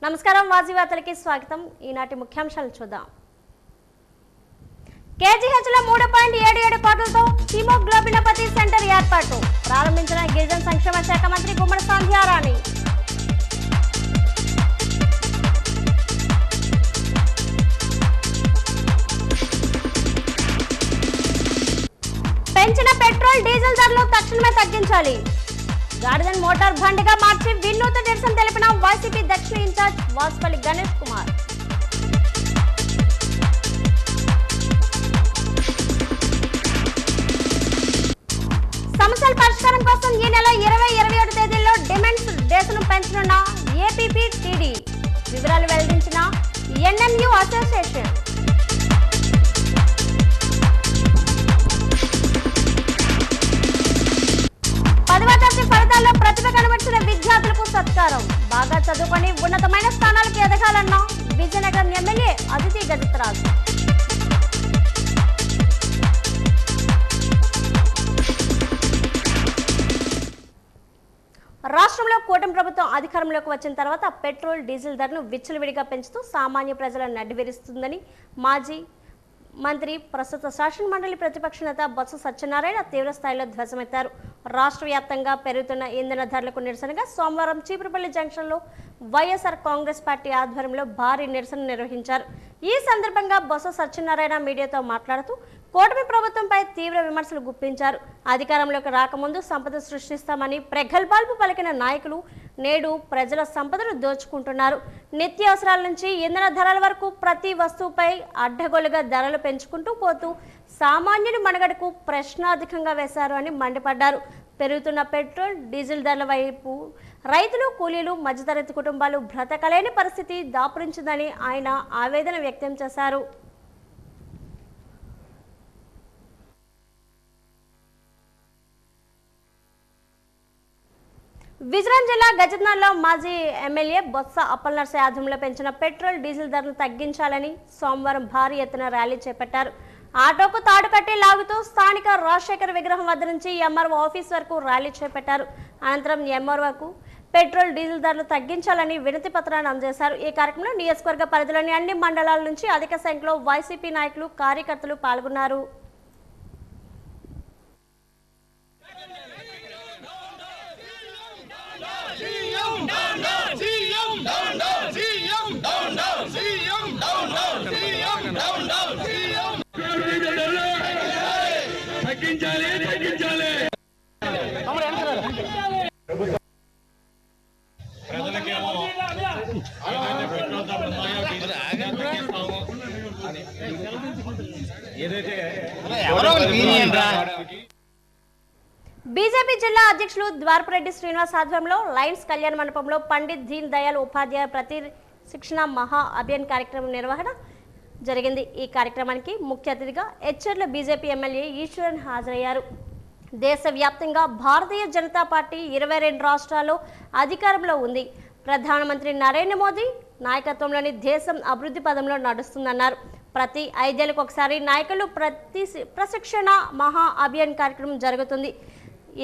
నమస్కారం వాజీ వార్తలకి స్వాగతం. ఈనాటి ముఖ్యాంశాలు చూద్దాం. కేజీహెచ్ లో 3.77 కోట్లతో హిమోగ్లోబినోపతి సెంటర్ ఏర్పాటు ప్రారంభించిన గిరిజన సంక్షేమ శాఖ మంత్రి గుమ్మడి సంధ్యారాణి. పెంచిన పెట్రోల్ డీజిల్ ధరలు తక్షణమే తగ్గించాలి. గాడిదన్ మోటార్ బండిగా మార్చి వినూత్న నిరసన తెలిపిన వైసీపీ దక్షిణ ఇన్ఛార్జ్ వాసుపల్లి గణేష్ కుమార్. సమస్యల పరిష్కారం కోసం ఈ నెల 20-27 తేదీల్లో డిమాండ్స్ డేస్ను పెంచనున్న ఏపీపీటీడీ వివరాలు వెల్లడించిన ఎన్ఎంయు అసోసియేషన్. 10వ తరగతి ఫలితాల్లో ప్రతిభ కనబరిచిన విద్యార్థులకు సత్కారం. బాగా చదువుకొని ఉన్నతమైన స్థానాలకు ఎదగాలన్న విజయనగరం ఎమ్మెల్యే అదితి గజపతిరాజు. రాష్ట్రంలో కూటమి ప్రభుత్వం అధికారంలోకి వచ్చిన తర్వాత పెట్రోల్ డీజిల్ ధరను విచ్చలవిడిగా పెంచుతూ సామాన్య ప్రజలను నడ్డివిరుస్తుందని మాజీ మంత్రి ప్రస్తుత శాసన మండలి ప్రతిపక్ష నేత బొత్స సత్యనారాయణ తీవ్రస్థాయిలో ధ్వజమెత్తారు. రాష్ట్ర వ్యాప్తంగా పెరుగుతున్న ఇంధన ధరలకు నిరసనగా సోమవారం చీపురుపల్లి జంక్షన్లో వైఎస్ఆర్ కాంగ్రెస్ పార్టీ ఆధ్వర్యంలో భారీ నిరసన నిర్వహించారు. ఈ సందర్భంగా బొత్స సత్యనారాయణ మీడియాతో మాట్లాడుతూ కూటమి ప్రభుత్వంపై తీవ్ర విమర్శలు గుప్పించారు. అధికారంలోకి రాకముందు సంపద సృష్టిస్తామని ప్రగల్భాలు పలికిన నాయకులు నేడు ప్రజల సంపదను దోచుకుంటున్నారు. నిత్యావసరాల నుంచి ఇంధన ధరల వరకు ప్రతి వస్తువుపై అడ్డగోలుగా ధరలు పెంచుకుంటూ పోతూ సామాన్యుని మనుగడకు ప్రశ్నార్థకంగా వేశారు అని మండిపడ్డారు. పెరుగుతున్న పెట్రోల్ డీజిల్ ధరల వైపు రైతులు, కూలీలు, మధ్యతరగతి కుటుంబాలు బ్రతకలేని పరిస్థితి దాపురించిందని ఆయన ఆవేదన వ్యక్తం చేశారు. విజయనగరం జిల్లా గజపతినగర్లో మాజీ ఎమ్మెల్యే బొత్స అప్పలనరసయ్య ఆధ్వర్యంలో పెంచిన పెట్రోల్ డీజిల్ ధరను తగ్గించాలని సోమవారం భారీ ఎత్తున ర్యాలీ చేపట్టారు. ఆటోకు తాడు కట్టి లాగుతూ స్థానిక రాజశేఖర్ విగ్రహం వద్ద నుంచి ఎంఆర్ఓ ఆఫీస్ వరకు ర్యాలీ చేపట్టారు. అనంతరం ఎంఆర్ఓకు పెట్రోల్ డీజిల్ ధరలు తగ్గించాలని వినతి పత్రాన్ని అందజేశారు. ఈ కార్యక్రమంలో నియోజకవర్గ పరిధిలోని అన్ని మండలాల నుంచి అధిక సంఖ్యలో వైసీపీ నాయకులు, కార్యకర్తలు పాల్గొన్నారు. బీజేపీ జిల్లా అధ్యక్షులు ద్వారపరెడ్డి శ్రీనివాస్ ఆధ్వర్యంలో లయన్స్ కళ్యాణ మండపంలో పండిత్ దీన్ దయాళ్ ఉపాధ్యాయ ప్రతి శిక్షణ మహా అభియాన్ కార్యక్రమం నిర్వహణ జరిగింది. ఈ కార్యక్రమానికి ముఖ్య అతిథిగా హెచ్చర్ల బీజేపీ ఎమ్మెల్యే ఈశ్వరన్ హాజరయ్యారు. దేశవ్యాప్తంగా భారతీయ జనతా పార్టీ 22 రాష్ట్రాల్లో అధికారంలో ఉంది. ప్రధానమంత్రి నరేంద్ర మోదీ నాయకత్వంలోని దేశం అభివృద్ధి పదంలో నడుస్తుందన్నారు. ప్రతి 5 ఏళ్లకు ఒకసారి నాయకులు ప్రశిక్షణ మహా అభియాన్ కార్యక్రమం జరుగుతుంది.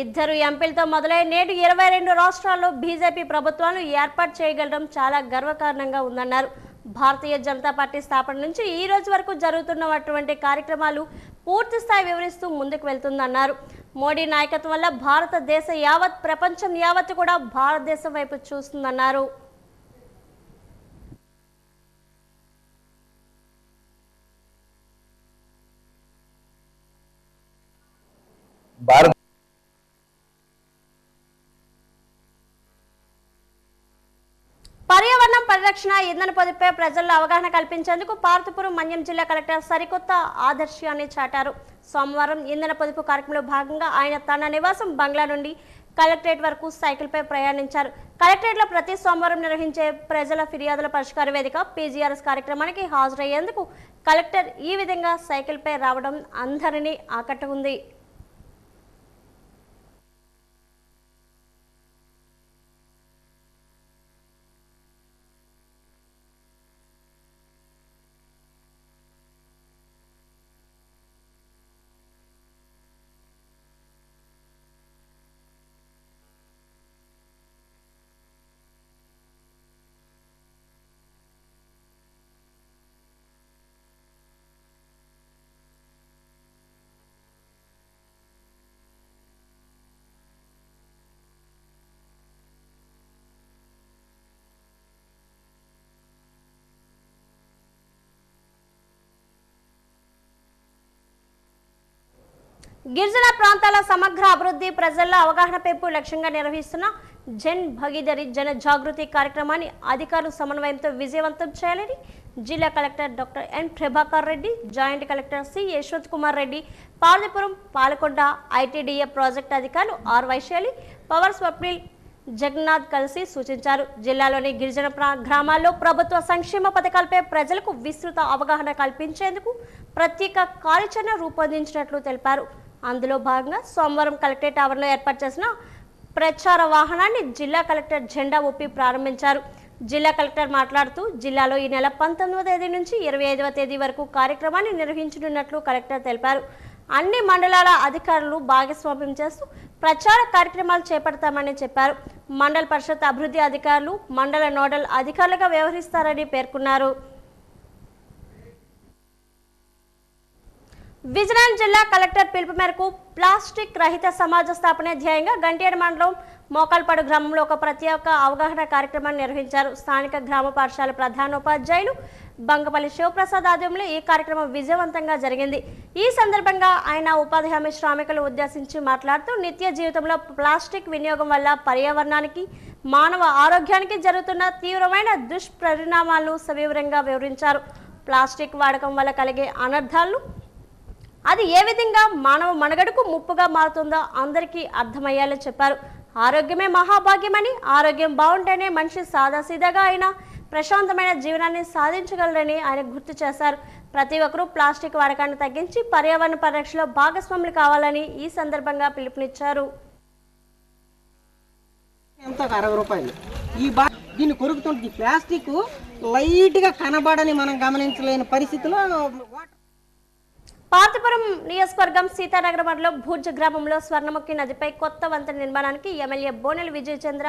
2 ఎంపీలతో మొదలై నేడు 22 రాష్ట్రాల్లో బీజేపీ ప్రభుత్వాలు ఏర్పాటు చేయగలడం చాలా గర్వకారణంగా ఉందన్నారు. భారతీయ జనతా పార్టీ స్థాపన నుంచి ఈ రోజు వరకు జరుగుతున్నటువంటి కార్యక్రమాలు పూర్తి స్థాయి వివరిస్తూ ముందుకు వెళ్తుందన్నారు. మోడీ నాయకత్వం వల్ల భారతదేశ యావత్ ప్రపంచం యావత్ కూడా భారతదేశం వైపు చూస్తుందన్నారు. పర్యావరణం పరిరక్షణ, ఇంధన పొదుపుపై ప్రజల్లో అవగాహన కల్పించేందుకు పార్వతీపురం మన్యం జిల్లా కలెక్టర్ సరికొత్త ఆదర్శాన్ని చాటారు. సోమవారం ఇంధన పొదుపు కార్యక్రమంలో భాగంగా ఆయన తన నివాసం బంగ్లా నుండి కలెక్టరేట్ వరకు సైకిల్పై ప్రయాణించారు. కలెక్టరేట్లో ప్రతి సోమవారం నిర్వహించే ప్రజల ఫిర్యాదుల పరిష్కార వేదిక పీజీఆర్ఎస్ కార్యక్రమానికి హాజరయ్యేందుకు కలెక్టర్ ఈ విధంగా సైకిల్పై రావడం అందరినీ ఆకట్టుకుంది. గిరిజన ప్రాంతాల సమగ్ర అభివృద్ధి ప్రజల్లో అవగాహన పెంపు లక్ష్యంగా నిర్వహిస్తున్న జన్ భాగీదారీ జన జాగృతి కార్యక్రమాన్ని అధికారులు సమన్వయంతో విజయవంతం చేయాలని జిల్లా collector doctor N Prabhakar Reddy, joint collector C Yashwant Kumar Reddy, Parvathipuram, Palakonda ITDA project అధికారులు ఆర్ వైశాలి, పవర్ స్వప్నిల్ జగన్నాథ్ కలిసి సూచించారు. జిల్లాలోని గిరిజన గ్రామాల్లో ప్రభుత్వ సంక్షేమ పథకాలపై ప్రజలకు విస్తృత అవగాహన కల్పించేందుకు ప్రత్యేక కార్యాచరణ రూపొందించినట్లు తెలిపారు. అందులో భాగంగా సోమవారం కలెక్టరేట్ ఆవరణలో ఏర్పాటు చేసిన ప్రచార వాహనాన్ని జిల్లా కలెక్టర్ జెండా ఊపి ప్రారంభించారు. జిల్లా కలెక్టర్ మాట్లాడుతూ జిల్లాలో ఈ నెల 19వ తేదీ నుంచి 25వ తేదీ వరకు కార్యక్రమాన్ని నిర్వహించనున్నట్లు కలెక్టర్ తెలిపారు. అన్ని మండలాల అధికారులు భాగస్వామ్యం చేస్తూ ప్రచార కార్యక్రమాలు చేపడతామని చెప్పారు. మండల పరిషత్ అభివృద్ధి అధికారులు మండల నోడల్ అధికారులుగా వ్యవహరిస్తారని పేర్కొన్నారు. విజయనగరం జిల్లా కలెక్టర్ పిలుపు మేరకు ప్లాస్టిక్ రహిత సమాజ స్థాపన ధ్యేయంగా గంటేడు మండలం మోకాల్పాడు గ్రామంలో ఒక ప్రత్యేక అవగాహన కార్యక్రమాన్ని నిర్వహించారు. స్థానిక గ్రామ పాఠశాల ప్రధానోపాధ్యాయులు బంగపల్లి శివప్రసాద్ ఆధ్వర్యంలో ఈ కార్యక్రమం విజయవంతంగా జరిగింది. ఈ సందర్భంగా ఆయన ఉపాధి హామీ శ్రామికులు ఉద్దేశించి మాట్లాడుతూ నిత్య జీవితంలో ప్లాస్టిక్ వినియోగం వల్ల పర్యావరణానికి, మానవ ఆరోగ్యానికి జరుగుతున్న తీవ్రమైన దుష్పరిణామాలను సవివరంగా వివరించారు. ప్లాస్టిక్ వాడకం వల్ల కలిగే అనర్థాలను, అది ఏ విధంగా మానవ మనుగడకు ముప్పుగా మారుతుందో అందరికీ అర్థమయ్యేలా చెప్పారు. ఆరోగ్యమే మహాభాగ్యమని, ఆరోగ్యం బాగుంటేనే మనిషి సాదాసీదాగా అయినా ప్రశాంతమైన జీవనాన్ని సాధించగలరని ఆయన గుర్తు చేశారు. ప్రతి ఒక్కరూ ప్లాస్టిక్ వాడకాన్ని తగ్గించి పర్యావరణ పరిరక్షణలో భాగస్వాములు కావాలని ఈ సందర్భంగా పిలుపునిచ్చారు. దీన్ని కొరుకుతుంది ప్లాస్టిక్ లైట్ గా కనబడని మనం గమనించలేని పరిస్థితిలో పార్వతీపురం నియోజకవర్గం సీతానగరం మండలం భూర్జ గ్రామంలో స్వర్ణముఖి నదిపై కొత్త వంతెన నిర్మాణానికి ఎమ్మెల్యే బోనెల విజయచంద్ర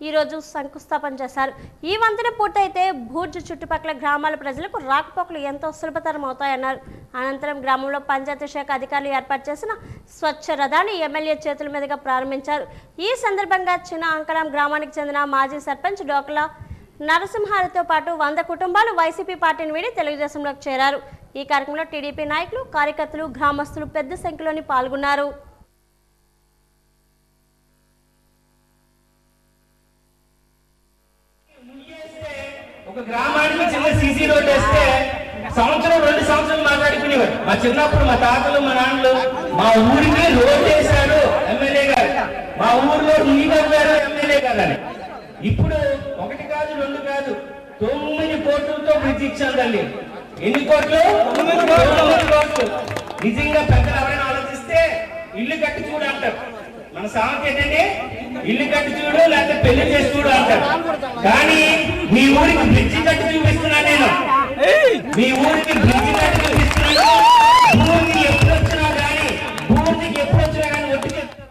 ఈరోజు శంకుస్థాపన చేశారు. ఈ వంతెన పూర్తయితే భూర్జ చుట్టుపక్కల గ్రామాల ప్రజలకు రాకపోకలు ఎంతో సులభతరం అవుతాయన్నారు. అనంతరం గ్రామంలో పంచాయతీ శాఖ అధికారులు ఏర్పాటు చేసిన స్వచ్ఛ రథాన్ని ఎమ్మెల్యే చేతుల మీదుగా ప్రారంభించారు. ఈ సందర్భంగా చిన్న అంకలం గ్రామానికి చెందిన మాజీ సర్పంచ్ డోకల నరసింహారితో పాటు 100 కుటుంబాలు వైసీపీ పార్టీని వీడి తెలుగుదేశంలోకి చేరారు. ఈ కార్యక్రమంలో టీడీపీ నాయకులు, కార్యకర్తలు, గ్రామస్తులు పెద్ద సంఖ్యలో పాల్గొన్నారు. ఒక గ్రామానికి చిన్న సీసీ రోడ్ వేస్తే సంవత్సరం 2 సంవత్సరాలు మాట్లాడుకునేవారు. మా చిన్నప్పుడు మా తాతలు, మా నాన్నలు మా ఊరికి రోడ్ వేశారు ఎమ్మెల్యే గారు, మా ఊర్లో నీళ్ళు గారు ఎమ్మెల్యే గారు అని. ఇప్పుడు 1 కాదు 2 కాదు 9 కోట్లతో బ్రిడ్జ్ ఇచ్చారు. తల్లి ఎన్ని కోట్లు? 9 కోట్లు. నిజంగా పెద్దలు ఎవరైనా ఆలోచిస్తే ఇల్లు కట్టి చూడు అంటారు. మన సామెత ఏంటంటే ఇల్లు కట్టి చూడు లేకపోతే పెళ్లి చేసి చూడు అంటారు. కానీ మీ ఊరికి బ్రిడ్జి కట్టి చూపిస్తున్నా నేను. మీ ఊరికి బ్రిడ్జి కట్టి చూపిస్తున్నాను. భూమికి ఎప్పుడు వచ్చినా కానీ ఒట్టి చెప్తారు.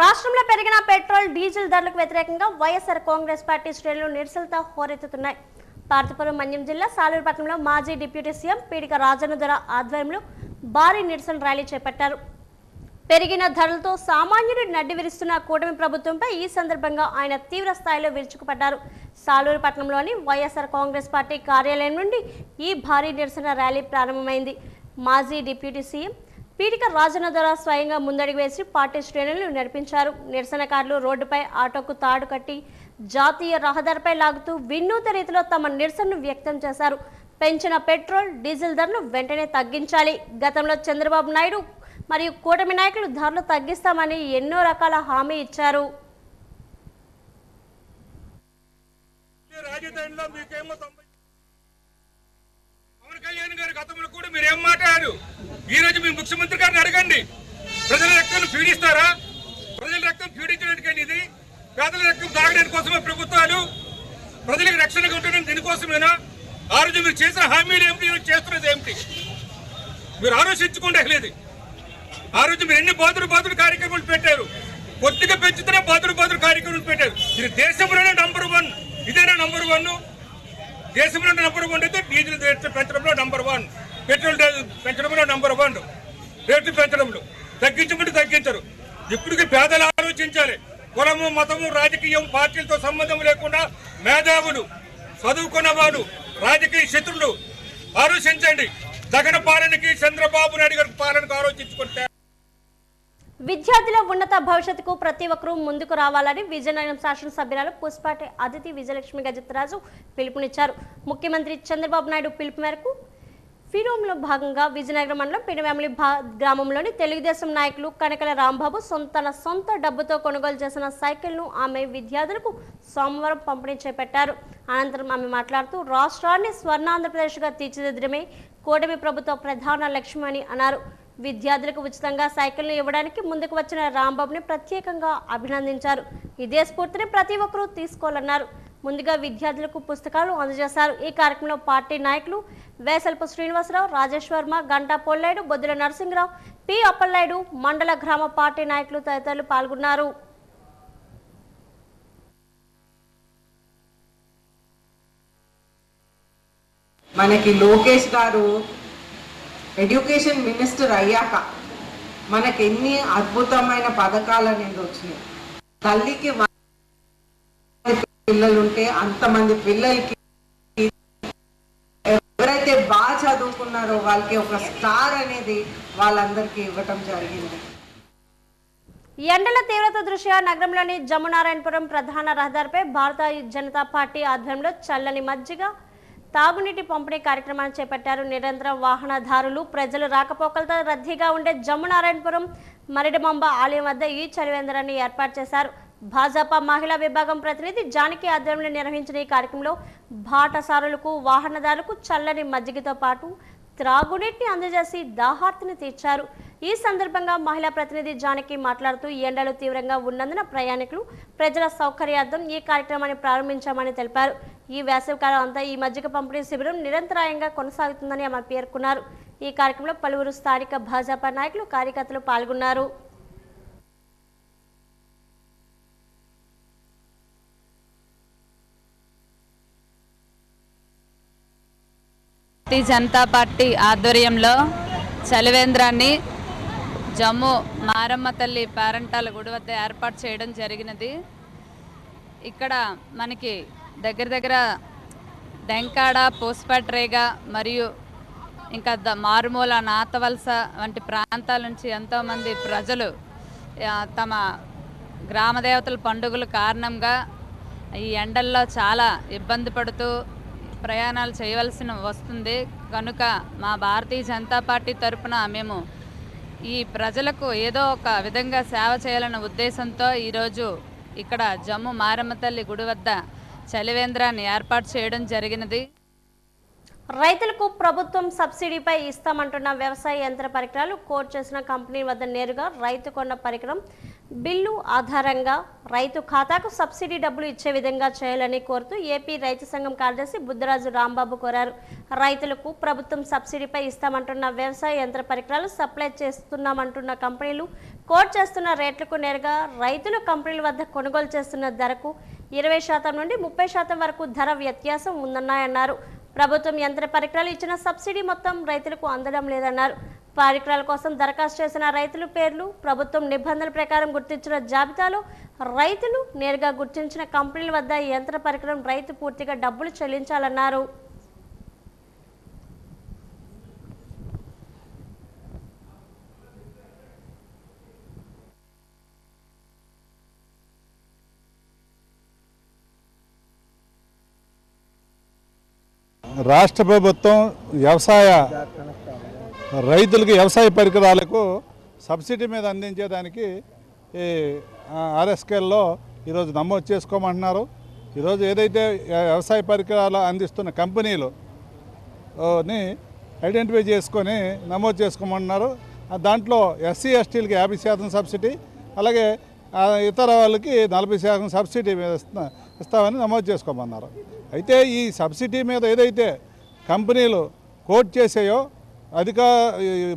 రాష్ట్రంలో పెరిగిన పెట్రోల్, డీజిల్ ధరలకు వ్యతిరేకంగా వైఎస్ఆర్ కాంగ్రెస్ పార్టీ శ్రేణులు నిరసనలతో హోరెత్తుతున్నాయి. పార్వతీపురం మన్యం జిల్లా సాలూరుపట్నంలో మాజీ డిప్యూటీ సీఎం పీడిక రాజన్న దొర ఆధ్వర్యంలో భారీ నిరసన ర్యాలీ చేపట్టారు. పెరిగిన ధరలతో సామాన్యుడు నడ్డి విరుస్తున్న కూటమి ప్రభుత్వంపై ఈ సందర్భంగా ఆయన తీవ్ర స్థాయిలో విరుచుకుపడ్డారు. సాలూరుపట్నంలోని వైఎస్ఆర్ కాంగ్రెస్ పార్టీ కార్యాలయం నుండి ఈ భారీ నిరసన ర్యాలీ ప్రారంభమైంది. మాజీ డిప్యూటీ సీఎం పీడిక రాజన్న దొర స్వయంగా ముందడుగు వేసి పార్టీ శ్రేణులను నడిపించారు. నిరసనకారులు రోడ్డుపై ఆటోకు తాడు కట్టి జాతీయ రహదారిపై లాగుతూ వినూత్న రీతిలో తమ నిరసనను వ్యక్తం చేశారు. పెంచిన పెట్రోల్, డీజిల్ ధరను వెంటనే తగ్గించాలి. గతంలో చంద్రబాబు నాయుడు మరియు కూటమి నాయకులు ధరలు తగ్గిస్తామని ఎన్నో రకాల హామీ ఇచ్చారు. మీరేం మాట్లాడారు? ఈ రోజు మీ ముఖ్యమంత్రి గారిని అడగండి. ప్రజల రక్తం పీడిస్తారా? ప్రజల రక్తం పీడించడానికి ఇది పేదల రక్తం తాగడానికి కోసమే ప్రభుత్వాలు, ప్రజలకు రక్షణగా ఉండడం దీనికోసమేనా? ఆ రోజు మీరు చేసిన హామీలు ఏమిటి, చేస్తున్నది ఏమిటి? మీరు ఆలోచించుకుంటే లేదు. ఆ రోజు మీరు ఎన్ని బాదురు కార్యక్రమాలు పెట్టారు. కొద్దిగా పెంచుతున్న బాదురు కార్యక్రమాలు పెట్టారు. ఇది దేశంలోనే నంబర్ 1. ఇదేనా నంబర్ 1? దేశంలో నంబర్ 1 అయితే డీజిల్ రేట్లు పెంచడంలో నంబర్ 1, పెట్రోల్ పెంచడంలో నంబర్ 1, రేట్లు పెంచడంలో తగ్గించమంటే తగ్గించరు. ఇప్పటికీ పేదలు ఆలోచించాలి. కులము, మతము, రాజకీయం, పార్టీలతో సంబంధం లేకుండా మేధావులు, చదువుకున్న వారు, రాజకీయ శత్రులు ఆలోచించండి. జగన్ పాలనకి, చంద్రబాబు నాయుడు గారి పాలనకు ఆలోచించుకుంటే విద్యార్థుల ఉన్నత భవిష్యత్తుకు ప్రతి ఒక్కరూ ముందుకు రావాలని విజయనగరం శాసనసభ్యురాలు పుష్పాటి అదితి విజయలక్ష్మి గజపతిరాజు పిలుపునిచ్చారు. ముఖ్యమంత్రి చంద్రబాబు నాయుడు పిలుపు మేరకు ఫిరోమ్లో భాగంగా విజయనగరం మండలం పినవేమలి గ్రామంలోని తెలుగుదేశం నాయకులు కనకల రాంబాబు తన సొంత డబ్బుతో కొనుగోలు చేసిన సైకిల్ను ఆమె విద్యార్థులకు సోమవారం పంపిణీ చేపట్టారు. అనంతరం ఆమె మాట్లాడుతూ రాష్ట్రాన్ని స్వర్ణాంధ్రప్రదేశ్గా తీర్చిదిద్దడమే కూటమి ప్రభుత్వ ప్రధాన లక్ష్యమని అన్నారు. విద్యార్థులకు ఉచితంగా సైకిల్ను ఇవ్వడానికి ముందుకు వచ్చిన రాంబాబుని ప్రత్యేకంగా అభినందించారు. ఇదే స్ఫూర్తిని ప్రతి ఒక్కరూ తీసుకోవాలన్నారు. ముందుగా విద్యార్థులకు పుస్తకాలు అందజేశారు. ఈ కార్యక్రమంలో పార్టీ నాయకులు వేసల్పు శ్రీనివాసరావు, రాజేష్ వర్మ, గంటా పొల్లాయుడు, బొద్దుల నరసింహరావు, పి అప్పలనాయుడు, మండల గ్రామ పార్టీ నాయకులు తదితరులు పాల్గొన్నారు. మనకి లోకేష్ గారు ఎడ్యుకేషన్ మినిస్టర్ అయ్యాక మనకి ఎన్ని అద్భుతమైన పథకాలు అనేది వచ్చినాయి. తల్లికి పిల్లలుంటే అంతమంది పిల్లలకి ఎవరైతే బాగా చదువుకున్నారో వాళ్ళకి ఒక స్టార్ అనేది వాళ్ళందరికీ ఇవ్వటం జరిగింది. ఎండల తీవ్రత దృష్ట్యా నగరంలోని జమునారాయణపురం ప్రధాన రహదారిపై భారతీయ జనతా పార్టీ ఆధ్వర్యంలో చల్లని మజ్జిగ తాగునీటి పంపిణీ కార్యక్రమాన్ని చేపట్టారు. నిరంతరం వాహనదారులు ప్రజలు రాకపోకలతో రద్దీగా ఉండే జమునారాయణపురం మరిడమంబ ఆలయం వద్ద ఈ చలివేంద్రాన్ని ఏర్పాటు చేశారు. భాజపా మహిళా విభాగం ప్రతినిధి జానకి ఆధ్వర్యంలో నిర్వహించిన ఈ కార్యక్రమంలో బాటసారులకు వాహనదారులకు చల్లని మజ్జిగతో పాటు త్రాగునీటిని అందజేసి దాహార్తిని తీర్చారు. ఈ సందర్భంగా మహిళా ప్రతినిధి జానకి మాట్లాడుతూ ఎండలు తీవ్రంగా ఉన్నందున ప్రయాణికులు ప్రజల సౌకర్యార్థం ఈ కార్యక్రమాన్ని ప్రారంభించామని తెలిపారు. ఈ వేసవికాలం అంతా ఈ మజ్జిగ పంపిణీ శిబిరం నిరంతరాయంగా కొనసాగుతుందని ఆమె పేర్కొన్నారు. ఈ కార్యక్రమంలో పలువురు స్థానిక భాజపా నాయకులు కార్యకర్తలు పాల్గొన్నారు. భారతీయ జనతా పార్టీ ఆధ్వర్యంలో చలివేంద్రాన్ని జమ్ము మారమ్మ తల్లి పేరంటాల గుడి వద్ద ఏర్పాటు చేయడం జరిగినది. ఇక్కడ మనకి దగ్గర డెంకాడ, పూసపట్రేగ మరియు ఇంకా మారుమూల, నాతవలస వంటి ప్రాంతాల నుంచి ఎంతోమంది ప్రజలు తమ గ్రామదేవతల పండుగల కారణంగా ఈ ఎండల్లో చాలా ఇబ్బంది పడుతూ ప్రయాణాలు చేయవలసిన వస్తుంది. కనుక మా భారతీయ జనతా పార్టీ తరఫున మేము ఈ ప్రజలకు ఏదో ఒక విధంగా సేవ చేయాలన్న ఉద్దేశంతో ఈరోజు ఇక్కడ జమ్ము మారమ్మ తల్లి గుడి వద్ద చలివేంద్రాన్ని ఏర్పాటు చేయడం జరిగినది. రైతులకు ప్రభుత్వం సబ్సిడీపై ఇస్తామంటున్న వ్యవసాయ యంత్ర పరికరాలు కోట్ చేసిన కంపెనీ వద్ద నేరుగా రైతు కొన్న పరికరం బిల్లు ఆధారంగా రైతు ఖాతాకు సబ్సిడీ డబ్బులు ఇచ్చే విధంగా చేయాలని కోరుతూ ఏపీ రైతు సంఘం కార్యదర్శి బుద్ధరాజు రాంబాబు కోరారు. రైతులకు ప్రభుత్వం సబ్సిడీపై ఇస్తామంటున్న వ్యవసాయ యంత్ర పరికరాలు సప్లై చేస్తున్నామంటున్న కంపెనీలు కోట్ చేస్తున్న రేట్లకు నేరుగా రైతులు కంపెనీల వద్ద కొనుగోలు చేస్తున్న ధరకు 20% నుండి 30% వరకు ధర వ్యత్యాసం ఉందన్నాయన్నారు. ప్రభుత్వం యంత్ర పరికరాలు ఇచ్చిన సబ్సిడీ మొత్తం రైతులకు అందడం లేదన్నారు. పరికరాల కోసం దరఖాస్తు చేసిన రైతుల పేర్లు ప్రభుత్వం నిబంధనల ప్రకారం గుర్తించిన జాబితాలో రైతులు నేరుగా గుర్తించిన కంపెనీల వద్ద యంత్ర పరికరం రైతు పూర్తిగా డబ్బులు చెల్లించాలన్నారు. రాష్ట్ర ప్రభుత్వం రైతులకు వ్యవసాయ పరికరాలకు సబ్సిడీ మీద అందించేదానికి ఈ ఆర్ఎస్కేల్లో ఈరోజు నమోదు చేసుకోమంటున్నారు. ఈరోజు ఏదైతే వ్యవసాయ పరికరాలు అందిస్తున్న కంపెనీలు ని ఐడెంటిఫై చేసుకొని నమోదు చేసుకోమంటున్నారు. దాంట్లో ఎస్సీ ఎస్టీలకి 50% సబ్సిడీ, అలాగే ఇతర వాళ్ళకి 40% సబ్సిడీ మీద ఇస్తామని నమోదు చేసుకోమన్నారు. అయితే ఈ సబ్సిడీ మీద ఏదైతే కంపెనీలు కోట్ చేసాయో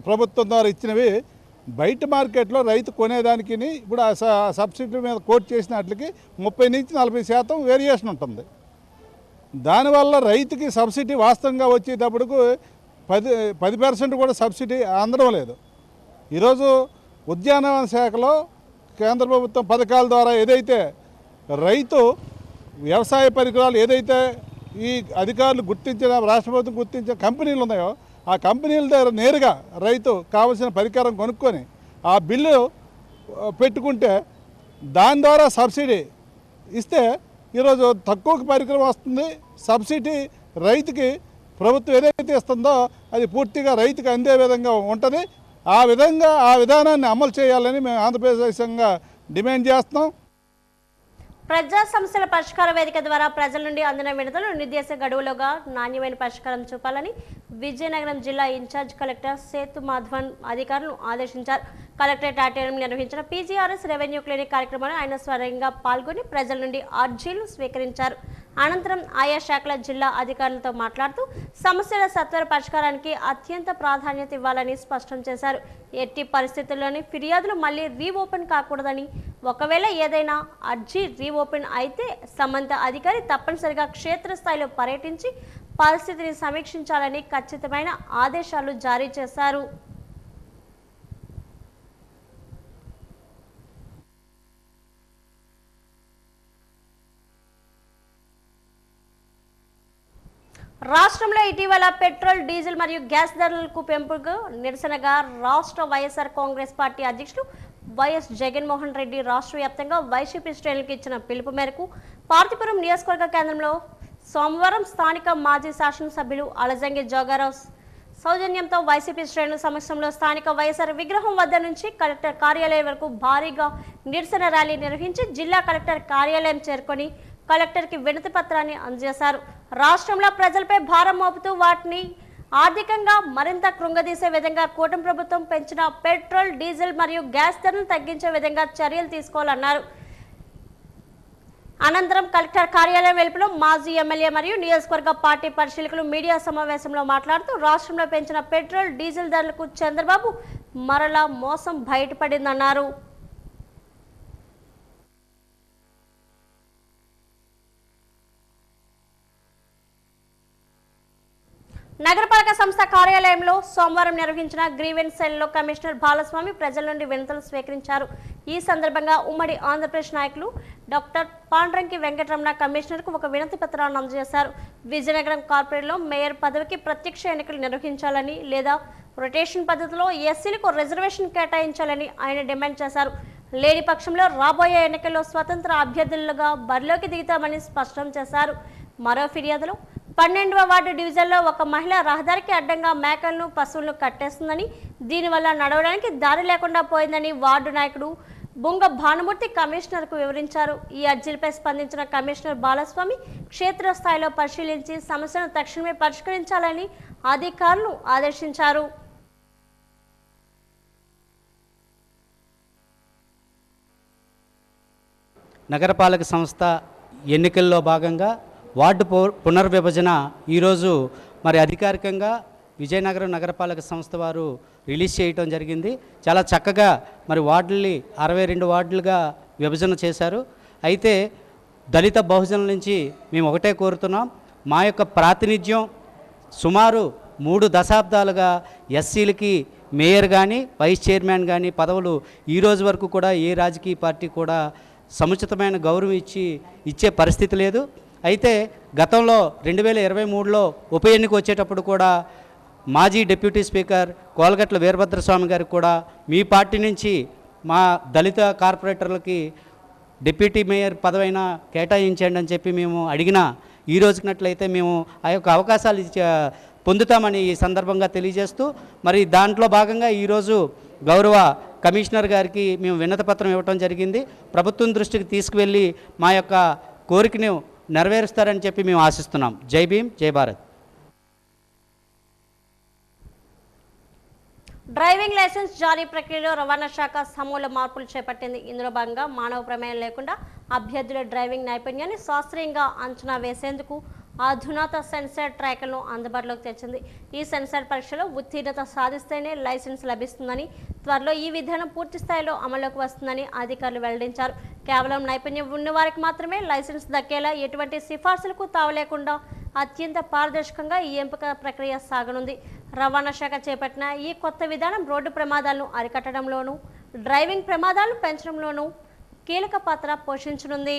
ప్రభుత్వం ద్వారా ఇచ్చినవి బయట మార్కెట్లో రైతు కొనేదానికి ఇప్పుడు ఆ సబ్సిడీ మీద కోట్ చేసిన వాటికి 30 నుంచి 40% వేరియేషన్ ఉంటుంది. దానివల్ల రైతుకి సబ్సిడీ వాస్తవంగా వచ్చేటప్పటికి 10% కూడా సబ్సిడీ అందడం లేదు. ఈరోజు ఉద్యానవన శాఖలో కేంద్ర ప్రభుత్వం పథకాల ద్వారా ఏదైతే రైతు వ్యవసాయ పరికరాలు ఏదైతే ఈ అధికారులు గుర్తించిన, రాష్ట్ర ప్రభుత్వం గుర్తించిన కంపెనీలు ఉన్నాయో ఆ కంపెనీల దగ్గర నేరుగా రైతు కావలసిన పరికరం కొనుక్కొని ఆ బిల్లు పెట్టుకుంటే దాని ద్వారా సబ్సిడీ ఇస్తే ఈరోజు తక్కువకి పరికరం వస్తుంది. సబ్సిడీ రైతుకి ప్రభుత్వం ఏదైతే ఇస్తుందో అది పూర్తిగా రైతుకి అందే విధంగా ఉంటుంది. ఆ విధానాన్ని అమలు చేయాలని మేము ఆంధ్రప్రదేశంగా డిమాండ్ చేస్తున్నాం. ప్రజా సమస్యల పరిష్కార వేదిక ద్వారా ప్రజల నుండి అందిన వినతులు నిర్దేశ గడువులోగా నాణ్యమైన పరిష్కారం చూపాలని విజయనగరం జిల్లా ఇన్ఛార్జ్ కలెక్టర్ సేతు మాధవన్ అధికారులను ఆదేశించారు. కలెక్టరేట్ ఆడిటోరియం నిర్వహించిన పీజీఆర్ఎస్ రెవెన్యూ క్లినిక్ కార్యక్రమంలో ఆయన స్వయంగా పాల్గొని ప్రజల నుండి అర్జీలు స్వీకరించారు. అనంతరం ఆయా శాఖల జిల్లా అధికారులతో మాట్లాడుతూ సమస్యల సత్వర పరిష్కారానికి అత్యంత ప్రాధాన్యత ఇవ్వాలని స్పష్టం చేశారు. ఎట్టి పరిస్థితుల్లోని ఫిర్యాదులు మళ్లీ రీఓపెన్ కాకూడదని, ఒకవేళ ఏదైనా అర్జీ రీఓపెన్ అయితే సంబంధిత అధికారి తప్పనిసరిగా క్షేత్రస్థాయిలో పర్యటించి పరిస్థితిని సమీక్షించాలని ఖచ్చితమైన ఆదేశాలు జారీ చేశారు. రాష్ట్రంలో ఇటీవల పెట్రోల్, డీజిల్ మరియు గ్యాస్ ధరలకు పెంపుకు నిరసనగా రాష్ట్ర వైఎస్ఆర్ కాంగ్రెస్ పార్టీ అధ్యక్షుడు వైఎస్ జగన్మోహన్ రెడ్డి రాష్ట్ర వ్యాప్తంగా వైసీపీ శ్రేణులకు ఇచ్చిన పిలుపు మేరకు పార్తీపురం నియోజకవర్గ కేంద్రంలో సోమవారం స్థానిక మాజీ శాసనసభ్యులు అలజంగి జోగారావు సౌజన్యంతో వైసీపీ శ్రేణుల సమక్షంలో స్థానిక వైఎస్ఆర్ విగ్రహం వద్ద నుంచి కలెక్టర్ కార్యాలయం వరకు భారీగా నిరసన ర్యాలీ నిర్వహించి జిల్లా కలెక్టర్ కార్యాలయం చేరుకొని కలెక్టర్కి వినతి పత్రాన్ని అందజేశారు. రాష్ట్రంలో ప్రజలపై భారం మోపుతూ వాటిని ఆర్థికంగా మరింత కృంగదీసే విధంగా కూటమి ప్రభుత్వం పెంచిన పెట్రోల్, డీజిల్ మరియు గ్యాస్ ధరలను తగ్గించే విధంగా చర్యలు తీసుకోవాలన్నారు. అనంతరం కలెక్టర్ కార్యాలయం వెలుపల మాజీ ఎమ్మెల్యే మరియు నియోజకవర్గ పార్టీ పరిశీలకులు మీడియా సమావేశంలో మాట్లాడుతూ రాష్ట్రంలో పెంచిన పెట్రోల్, డీజిల్ ధరలకు చంద్రబాబు మరలా మోసం బయటపడిందన్నారు. నగరపాలక సంస్థ కార్యాలయంలో సోమవారం నిర్వహించిన గ్రీవెన్స్ సెల్లో కమిషనర్ బాలస్వామి ప్రజల నుండి వినతులు స్వీకరించారు. ఈ సందర్భంగా ఉమ్మడి ఆంధ్రప్రదేశ్ నాయకులు డాక్టర్ పాండ్రంకి వెంకటరమణ కమిషనర్కు ఒక వినతి పత్రాన్ని అందజేశారు. విజయనగరం కార్పొరేట్లో మేయర్ పదవికి ప్రత్యక్ష ఎన్నికలు నిర్వహించాలని లేదా రొటేషన్ పద్ధతిలో ఎస్సీలకు రిజర్వేషన్ కేటాయించాలని ఆయన డిమాండ్ చేశారు. లేని పక్షంలో రాబోయే ఎన్నికల్లో స్వతంత్ర అభ్యర్థులుగా బరిలోకి దిగుతామని స్పష్టం చేశారు. మరో ఫిర్యాదులో 12వ వార్డు డివిజన్లో ఒక మహిళ రహదారికి అడ్డంగా మేకలను, పశువులను కట్టేస్తుందని, దీనివల్ల నడవడానికి దారి లేకుండా పోయిందని వార్డు నాయకుడు బుంగ భానుమూర్తి కమిషనర్కు వివరించారు. ఈ అర్జీలపై స్పందించిన కమిషనర్ బాలస్వామి క్షేత్రస్థాయిలో పరిశీలించి సమస్యను తక్షణమే పరిష్కరించాలని అధికారులను ఆదేశించారు. నగరపాలక సంస్థ ఎన్నికల్లో భాగంగా వార్డు పునర్విభజన ఈరోజు మరి అధికారికంగా విజయనగరం నగరపాలక సంస్థ వారు రిలీజ్ చేయటం జరిగింది. చాలా చక్కగా మరి వార్డుల్ని 62 వార్డులుగా విభజన చేశారు. అయితే దళిత బహుజనుల నుంచి మేము ఒకటే కోరుతున్నాం, మా యొక్క ప్రాతినిధ్యం సుమారు 3 దశాబ్దాలుగా ఎస్సీలకి మేయర్ కానీ, వైస్ చైర్మన్ కానీ పదవులు ఈ రోజు వరకు కూడా ఏ రాజకీయ పార్టీ కూడా సముచితమైన గౌరవం ఇచ్చే పరిస్థితి లేదు. అయితే గతంలో 2023లో ఉప ఎన్నిక వచ్చేటప్పుడు కూడా మాజీ డిప్యూటీ స్పీకర్ కోలగట్ల వీరభద్రస్వామి గారికి కూడా మీ పార్టీ నుంచి మా దళిత కార్పొరేటర్లకి డిప్యూటీ మేయర్ పదవైనా కేటాయించండి అని చెప్పి మేము అడిగినా ఈ రోజునట్లయితే మేము ఆ యొక్క అవకాశాలు పొందుతామని ఈ సందర్భంగా తెలియజేస్తూ మరి దాంట్లో భాగంగా ఈరోజు గౌరవ కమిషనర్ గారికి మేము వినతి పత్రం ఇవ్వటం జరిగింది. ప్రభుత్వం దృష్టికి తీసుకువెళ్ళి మా యొక్క కోరికను నెరవేరుస్తారని చెప్పి మేము ఆశిస్తున్నాం. జై భీమ్, జై భారత్. డ్రైవింగ్ లైసెన్స్ జారీ ప్రక్రియలో రవాణా శాఖ సమూల మార్పులు చేపట్టింది. ఇందులో భాగంగా మానవ ప్రమేయం లేకుండా అభ్యర్థుల డ్రైవింగ్ నైపుణ్యాన్ని శాస్త్రీయంగా అంచనా వేసేందుకు అధునాత సెన్సార్ ట్రాక్లను అందుబాటులోకి తెచ్చింది. ఈ సెన్సార్ పరీక్షలో ఉత్తీర్ణత సాధిస్తేనే లైసెన్స్ లభిస్తుందని, త్వరలో ఈ విధానం పూర్తి స్థాయిలో అమల్లోకి వస్తుందని అధికారులు వెల్లడించారు. కేవలం నైపుణ్యం ఉన్నవారికి మాత్రమే లైసెన్స్ దక్కేలా ఎటువంటి సిఫార్సులకు తావలేకుండా అత్యంత పారదర్శకంగా ఈ ఎంపిక ప్రక్రియ సాగనుంది. రవాణా శాఖ చేపట్టిన ఈ కొత్త విధానం రోడ్డు ప్రమాదాలను అరికట్టడంలోనూ, డ్రైవింగ్ ప్రమాదాలను పెంచడంలోనూ కీలక పాత్ర పోషించనుంది.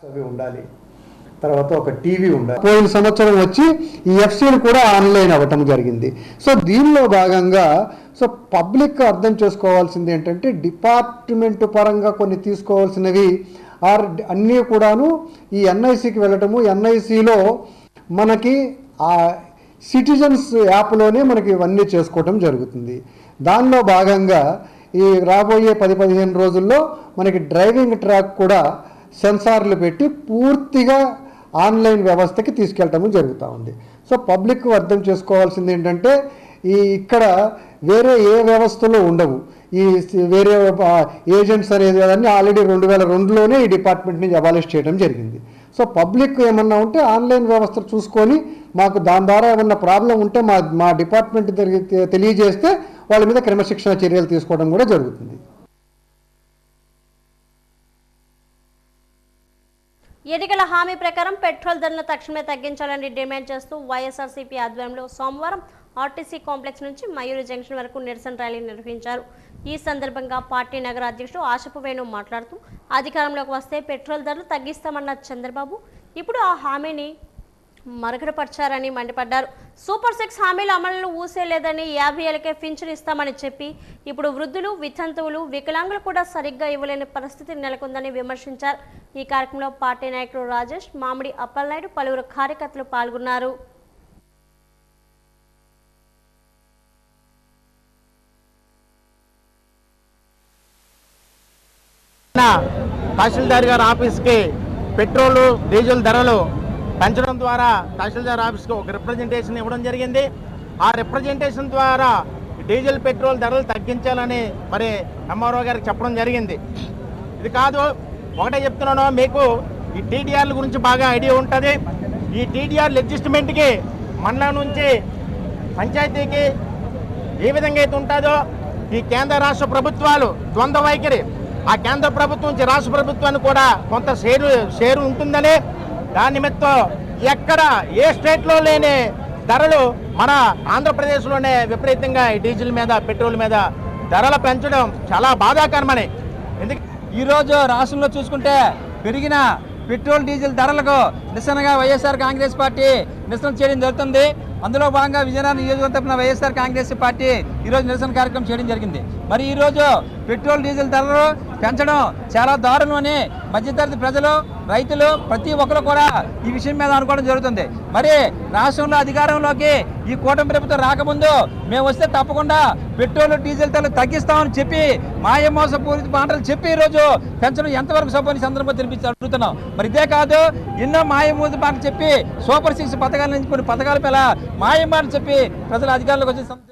అవి ఉండాలి, తర్వాత ఒక టీవీ ఉండాలి. పోయిన సంవత్సరం వచ్చి ఈ ఎఫ్సీలు కూడా ఆన్లైన్ అవ్వటం జరిగింది. సో దీనిలో భాగంగా సో పబ్లిక్ అర్థం చేసుకోవాల్సింది ఏంటంటే డిపార్ట్మెంట్ పరంగా కొన్ని తీసుకోవాల్సినవి అన్నీ కూడాను ఈ ఎన్ఐసికి వెళ్ళటము, ఎన్ఐసిలో మనకి ఆ సిటిజన్స్ యాప్లోనే మనకి ఇవన్నీ చేసుకోవటం జరుగుతుంది. దానిలో భాగంగా ఈ రాబోయే 10-15 రోజుల్లో మనకి డ్రైవింగ్ ట్రాక్ కూడా సెన్సార్లు పెట్టి పూర్తిగా ఆన్లైన్ వ్యవస్థకి తీసుకెళ్ళటము జరుగుతూ ఉంది. సో పబ్లిక్ అర్థం చేసుకోవాల్సింది ఏంటంటే ఇక్కడ వేరే ఏ వ్యవస్థలో ఉండవు, ఈ వేరే ఏజెంట్స్ అనేది అన్నీ ఆల్రెడీ 2002లోనే ఈ డిపార్ట్మెంట్ నుంచి అబాలిష్ చేయడం జరిగింది. సో పబ్లిక్ ఏమన్నా ఉంటే ఆన్లైన్ వ్యవస్థ చూసుకొని మాకు దాని ద్వారా ఏమన్నా ప్రాబ్లం ఉంటే మా డిపార్ట్మెంట్ తెలియజేస్తే వాళ్ళ మీద క్రమశిక్షణ చర్యలు తీసుకోవడం కూడా జరుగుతుంది. ఎన్నికల హామీ ప్రకారం పెట్రోల్ ధరను తక్షణమే తగ్గించాలని డిమాండ్ చేస్తూ వైఎస్ఆర్సీపీ ఆధ్వర్యంలో సోమవారం ఆర్టీసీ కాంప్లెక్స్ నుంచి మయూరి జంక్షన్ వరకు నిరసన ర్యాలీ నిర్వహించారు. ఈ సందర్భంగా పార్టీ నగర అధ్యక్షుడు ఆశపు వేణు మాట్లాడుతూ అధికారంలోకి వస్తే పెట్రోల్ ధరలు తగ్గిస్తామన్న చంద్రబాబు ఇప్పుడు ఆ హామీని మరుగుపరిచారని మండిపడ్డారు. సూపర్ 6 హామీల అమలును ఊసేలేదని 50 ఏళ్లకే పింఛను ఇస్తామని చెప్పి ఇప్పుడు వృద్ధులు, వితంతువులు, వికలాంగులు కూడా సరిగ్గా ఇవ్వలేని పరిస్థితి నెలకొందని విమర్శించారు. ఈ కార్యక్రమంలో పార్టీ నాయకుడు రాజేష్, మామిడి అప్పలనాయుడు, పలువురు కార్యకర్తలు పాల్గొన్నారు. తహసీల్దార్ గారి ఆఫీస్కి పెట్రోలు, డీజిల్ ధరలు పెంచడం ద్వారా తహసీల్దార్ ఆఫీస్కి ఒక రిప్రజెంటేషన్ ఇవ్వడం జరిగింది. ఆ రిప్రజెంటేషన్ ద్వారా డీజిల్, పెట్రోల్ ధరలు తగ్గించాలని మరి ఎంఆర్ఓ గారికి చెప్పడం జరిగింది. ఇది కాదు, ఒకటే చెప్తున్నాను, మీకు ఈ టీడీఆర్ల గురించి బాగా ఐడియా ఉంటుంది. ఈ టీడీఆర్ అడ్జస్ట్మెంట్కి మండలం నుంచి పంచాయతీకి ఏ విధంగా అయితే ఉంటుందో ఈ కేంద్ర రాష్ట్ర ప్రభుత్వాలు ద్వంద్వ వైఖరి, ఆ కేంద్ర ప్రభుత్వం నుంచి రాష్ట్ర ప్రభుత్వానికి కూడా కొంత షేరు ఉంటుందని, దాని నిమిత్తం ఎక్కడ ఏ స్టేట్లో లేని ధరలు మన ఆంధ్రప్రదేశ్లోనే విపరీతంగా డీజిల్ మీద, పెట్రోల్ మీద ధరలు పెంచడం చాలా బాధాకరమని. ఎందుకంటే ఈరోజు రాష్ట్రంలో చూసుకుంటే పెరిగిన పెట్రోల్, డీజిల్ ధరలకు నిరసనగా వైఎస్ఆర్ కాంగ్రెస్ పార్టీ నిరసన చేయడం జరుగుతుంది. అందులో భాగంగా విజయనగరం నియోజకవర్గం వైఎస్ఆర్ కాంగ్రెస్ పార్టీ ఈరోజు నిరసన కార్యక్రమం చేయడం జరిగింది. మరి ఈరోజు పెట్రోల్, డీజిల్ ధరలు పెంచడం చాలా దారుణమని మధ్యతరగతి ప్రజలు, రైతులు ప్రతి ఒక్కరు కూడా ఈ విషయం మీద అనుకోవడం జరుగుతుంది. మరి రాష్ట్రంలో అధికారంలోకి ఈ కూటమి ప్రభుత్వం రాకముందు మేము వస్తే తప్పకుండా పెట్రోల్, డీజిల్ ధరలు తగ్గిస్తామని చెప్పి మాయమోసపూరిత మాటలు చెప్పి ఈరోజు పెంచడం ఎంతవరకు సభని సందర్భంగా తెలిపించి అడుగుతున్నాం. మరి ఇదే కాదు, ఎన్నో మాయమూత మాటలు చెప్పి సూపర్ 6 పథకాల నుంచి కొన్ని పథకాల పైన మాయమాట చెప్పి ప్రజల అధికారంలోకి వచ్చి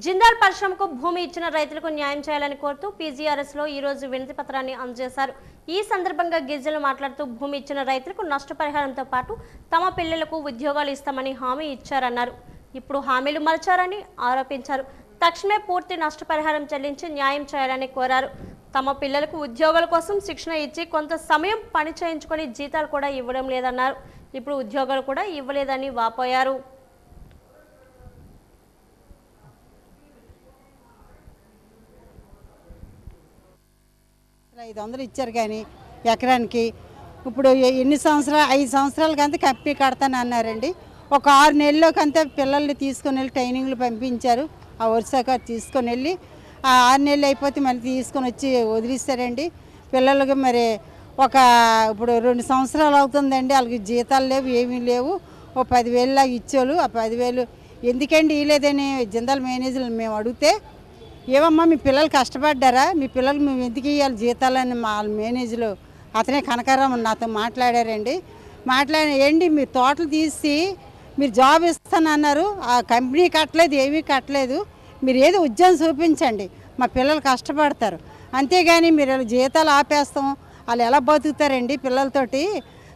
జిందాల్ పరిశ్రమకు భూమి ఇచ్చిన రైతులకు న్యాయం చేయాలని కోరుతూ పీజీఆర్ఎస్ లో ఈ రోజు వినతి పత్రాన్ని అందజేశారు. ఈ సందర్భంగా గిరిజనులు మాట్లాడుతూ భూమి ఇచ్చిన రైతులకు నష్టపరిహారంతో పాటు తమ పిల్లలకు ఉద్యోగాలు ఇస్తామని హామీ ఇచ్చారన్నారు. ఇప్పుడు హామీలు మరచారని ఆరోపించారు. తక్షణమే పూర్తి నష్టపరిహారం చెల్లించి న్యాయం చేయాలని కోరారు. తమ పిల్లలకు ఉద్యోగాల కోసం శిక్షణ ఇచ్చి కొంత సమయం పని చేయించుకొని జీతాలు కూడా ఇవ్వడం లేదన్నారు. ఇప్పుడు ఉద్యోగాలు కూడా ఇవ్వలేదని వాపోయారు. 500 ఇచ్చారు కానీ ఎకరానికి ఇప్పుడు ఎన్ని సంవత్సరాలు 5 సంవత్సరాలకంతా కంపెనీ కడతాను అన్నారండి. ఒక 6 నెలల్లోకంతా పిల్లల్ని తీసుకొని వెళ్ళి ట్రైనింగ్లు పంపించారు. ఆ వరుసగా తీసుకొని వెళ్ళి ఆ 6 నెలలు అయిపోతే మళ్ళీ తీసుకొని వచ్చి వదిలిస్తారండి. పిల్లలకి మరి ఇప్పుడు 2 సంవత్సరాలు అవుతుందండి, వాళ్ళకి జీతాలు లేవు, ఏమీ లేవు. ఓ 10,000 లాగా ఇచ్చేవాళ్ళు. ఆ 10,000 ఎందుకండి ఇవ్వలేదని జిందాల్ మేనేజర్లు మేము అడిగితే, ఏమమ్మా మీ పిల్లలు కష్టపడ్డారా, మీ పిల్లలు మేము ఎందుకు ఇవ్వాలి జీతాలని మా మేనేజర్లు అతనే కనకారావు నాతో మాట్లాడారండి. ఏంటి మీరు తోటలు తీసి మీరు జాబ్ ఇస్తానన్నారు, ఆ కంపెనీ కట్టలేదు, ఏమీ కట్టలేదు, మీరు ఏదో ఉద్యోగం చూపించండి, మా పిల్లలు కష్టపడతారు, అంతేగాని మీరు జీతాలు ఆపేస్తాం, వాళ్ళు ఎలా బతుకుతారండి పిల్లలతోటి,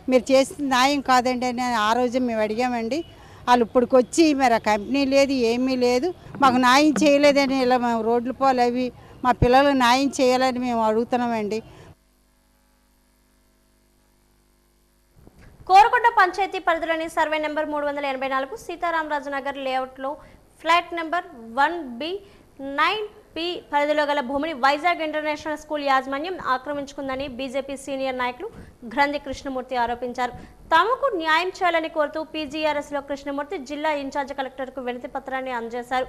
మీరు చేసిన న్యాయం కాదండి అని ఆ రోజు మేము అడిగామండి. వాళ్ళు ఇప్పటికొచ్చి మరి ఆ కంపెనీ లేదు, ఏమీ లేదు, మాకు న్యాయం చేయలేదని ఇలా మేము రోడ్లు పోలు అవి మా పిల్లలకు న్యాయం చేయాలని మేము అడుగుతున్నామండి. కోరుకొండ పంచాయతీ పరిధిలోని సర్వే నెంబర్ 384 సీతారామరాజు నగర్ లేఅవుట్లో ఫ్లాట్ నెంబర్ 1B9 పరిధిలో గల భూమిని వైజాగ్ ఇంటర్నేషనల్ స్కూల్ యాజమాన్యం ఆక్రమించుకుందని బీజేపీ సీనియర్ నాయకులు గ్రంథి కృష్ణమూర్తి ఆరోపించారు. తమకు న్యాయం చేయాలని కోరుతూ పీజీఆర్ఎస్లో కృష్ణమూర్తి జిల్లా ఇన్ఛార్జ్ కలెక్టర్కు వినతి పత్రాన్ని అందజేశారు.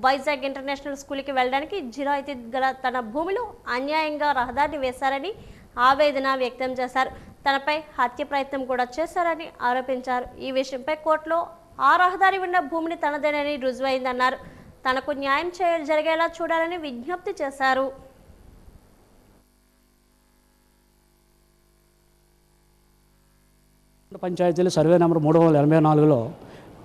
వైజాగ్ ఇంటర్నేషనల్ స్కూల్కి వెళ్లడానికి జిరాయితీ గల తన భూమిలో అన్యాయంగా రహదారిని వేశారని ఆవేదన వ్యక్తం చేశారు. తనపై హత్య ప్రయత్నం కూడా చేశారని ఆరోపించారు. ఈ విషయంపై కోర్టులో ఆ రహదారి ఉన్న భూమిని తనదేనని రుజువైందన్నారు. తనకు న్యాయం జరిగేలా చూడాలని విజ్ఞప్తి చేశారు. పంచాయతీలు సర్వే నెంబర్ 384లో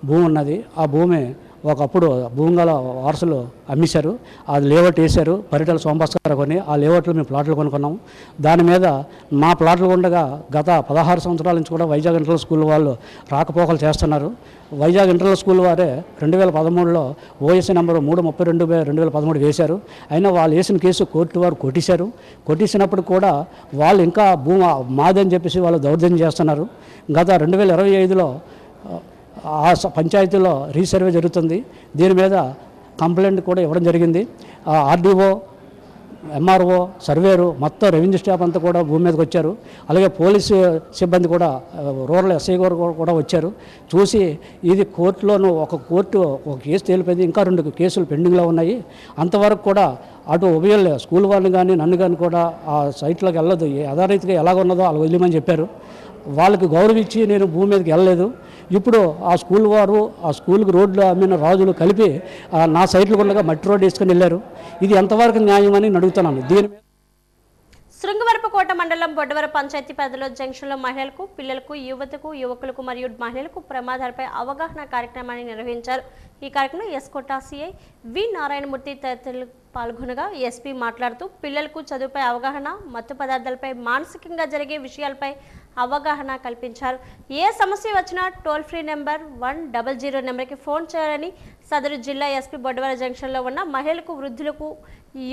భూమి ఉన్నది. ఆ భూమి ఒకప్పుడు భూంగల వారసులు అమ్మేశారు. అది లేఅవుట్ వేశారు. పరిటాల సోమభాస్కర్ కొని ఆ లేఅవుట్లో మేము ప్లాట్లు కొనుక్కున్నాము. దాని మీద మా ప్లాట్లు ఉండగా గత 16 సంవత్సరాల నుంచి కూడా వైజాగ్ ఇంటర్నల్ స్కూల్ వాళ్ళు రాకపోకలు చేస్తున్నారు. వైజాగ్ ఇంటర్నల్ స్కూల్ వారే 2013లో ఓఎస్సీ నెంబర్ 332/2013 వేశారు. అయినా వాళ్ళు వేసిన కేసు కోర్టు వారు కొట్టేశారు. కొట్టేసినప్పుడు కూడా వాళ్ళు ఇంకా భూమి మాదని చెప్పేసి వాళ్ళు దౌర్జన్యం చేస్తున్నారు. గత 2025లో ఆ పంచాయతీలో రీసర్వే జరుగుతుంది. దీని మీద కంప్లైంట్ కూడా ఇవ్వడం జరిగింది. ఆర్డీఓ, ఎంఆర్ఓ, సర్వేరు మొత్తం రెవెన్యూ స్టాఫ్ అంతా కూడా భూమి మీదకి వచ్చారు. అలాగే పోలీసు సిబ్బంది కూడా రూరల్ ఎస్ఐ గారు కూడా వచ్చారు. చూసి ఇది కోర్టులోనూ ఒక కేసు తేలిపోయింది. ఇంకా 2 కేసులు పెండింగ్లో ఉన్నాయి. అంతవరకు కూడా అటు ఉభయం స్కూల్ వాళ్ళని కానీ నన్ను కానీ కూడా ఆ సైట్లోకి వెళ్ళదు, యథారీతిగా ఎలాగున్నదో అలా వదిలేమని చెప్పారు. వాళ్ళకి గౌరవించి నేను భూమి మీదకి వెళ్ళలేదు. ఇప్పుడు ఆ స్కూల్ వారు ఆ స్కూల్కి రోడ్లు అమ్మిన రాజులు కలిపి నా సైట్లు ఉండగా మట్టి రోడ్డు వేసుకొని వెళ్ళారు. ఇది ఎంతవరకు న్యాయం అని అడుగుతున్నాను. దీని మీద శృంగవరపుకోట మండలం బొడ్డవర పంచాయతీ పరిధిలో జంక్షన్లో మహిళలకు, పిల్లలకు, యువకులకు మరియు మహిళలకు ప్రమాదాలపై అవగాహన కార్యక్రమాన్ని నిర్వహించారు. ఈ కార్యక్రమంలో ఎస్కోట సిఐ వి నారాయణమూర్తి తదితరులు పాల్గొనగా ఎస్పీ మాట్లాడుతూ పిల్లలకు చదువుపై అవగాహన, మత్తు పదార్థాలపై మానసికంగా జరిగే విషయాలపై అవగాహన కల్పించారు. ఏ సమస్య వచ్చినా టోల్ ఫ్రీ నెంబర్ 100 నెంబర్కి ఫోన్ చేయాలని సదరు జిల్లా ఎస్పీ బొడ్డవర జంక్షన్లో ఉన్న మహిళలకు, వృద్ధులకు,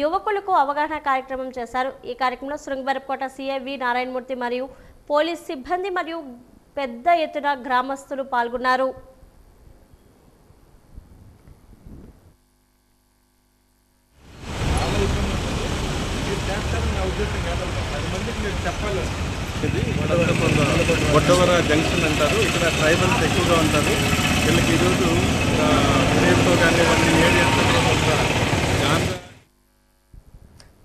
యువకులకు అవగాహన కార్యక్రమం చేశారు. ఈ కార్యక్రమంలో శృంగవరపుకోట సిఐ వి నారాయణమూర్తి మరియు పోలీస్ సిబ్బంది మరియు పెద్ద ఎత్తున గ్రామస్తులు పాల్గొన్నారు. బొడ్డవర జంక్షన్ అంటారు. ఇక్కడ ట్రైబల్స్ ఎక్కువగా ఉంటారు. వీళ్ళకి ఈరోజు రేపుతో కానీ వాళ్ళని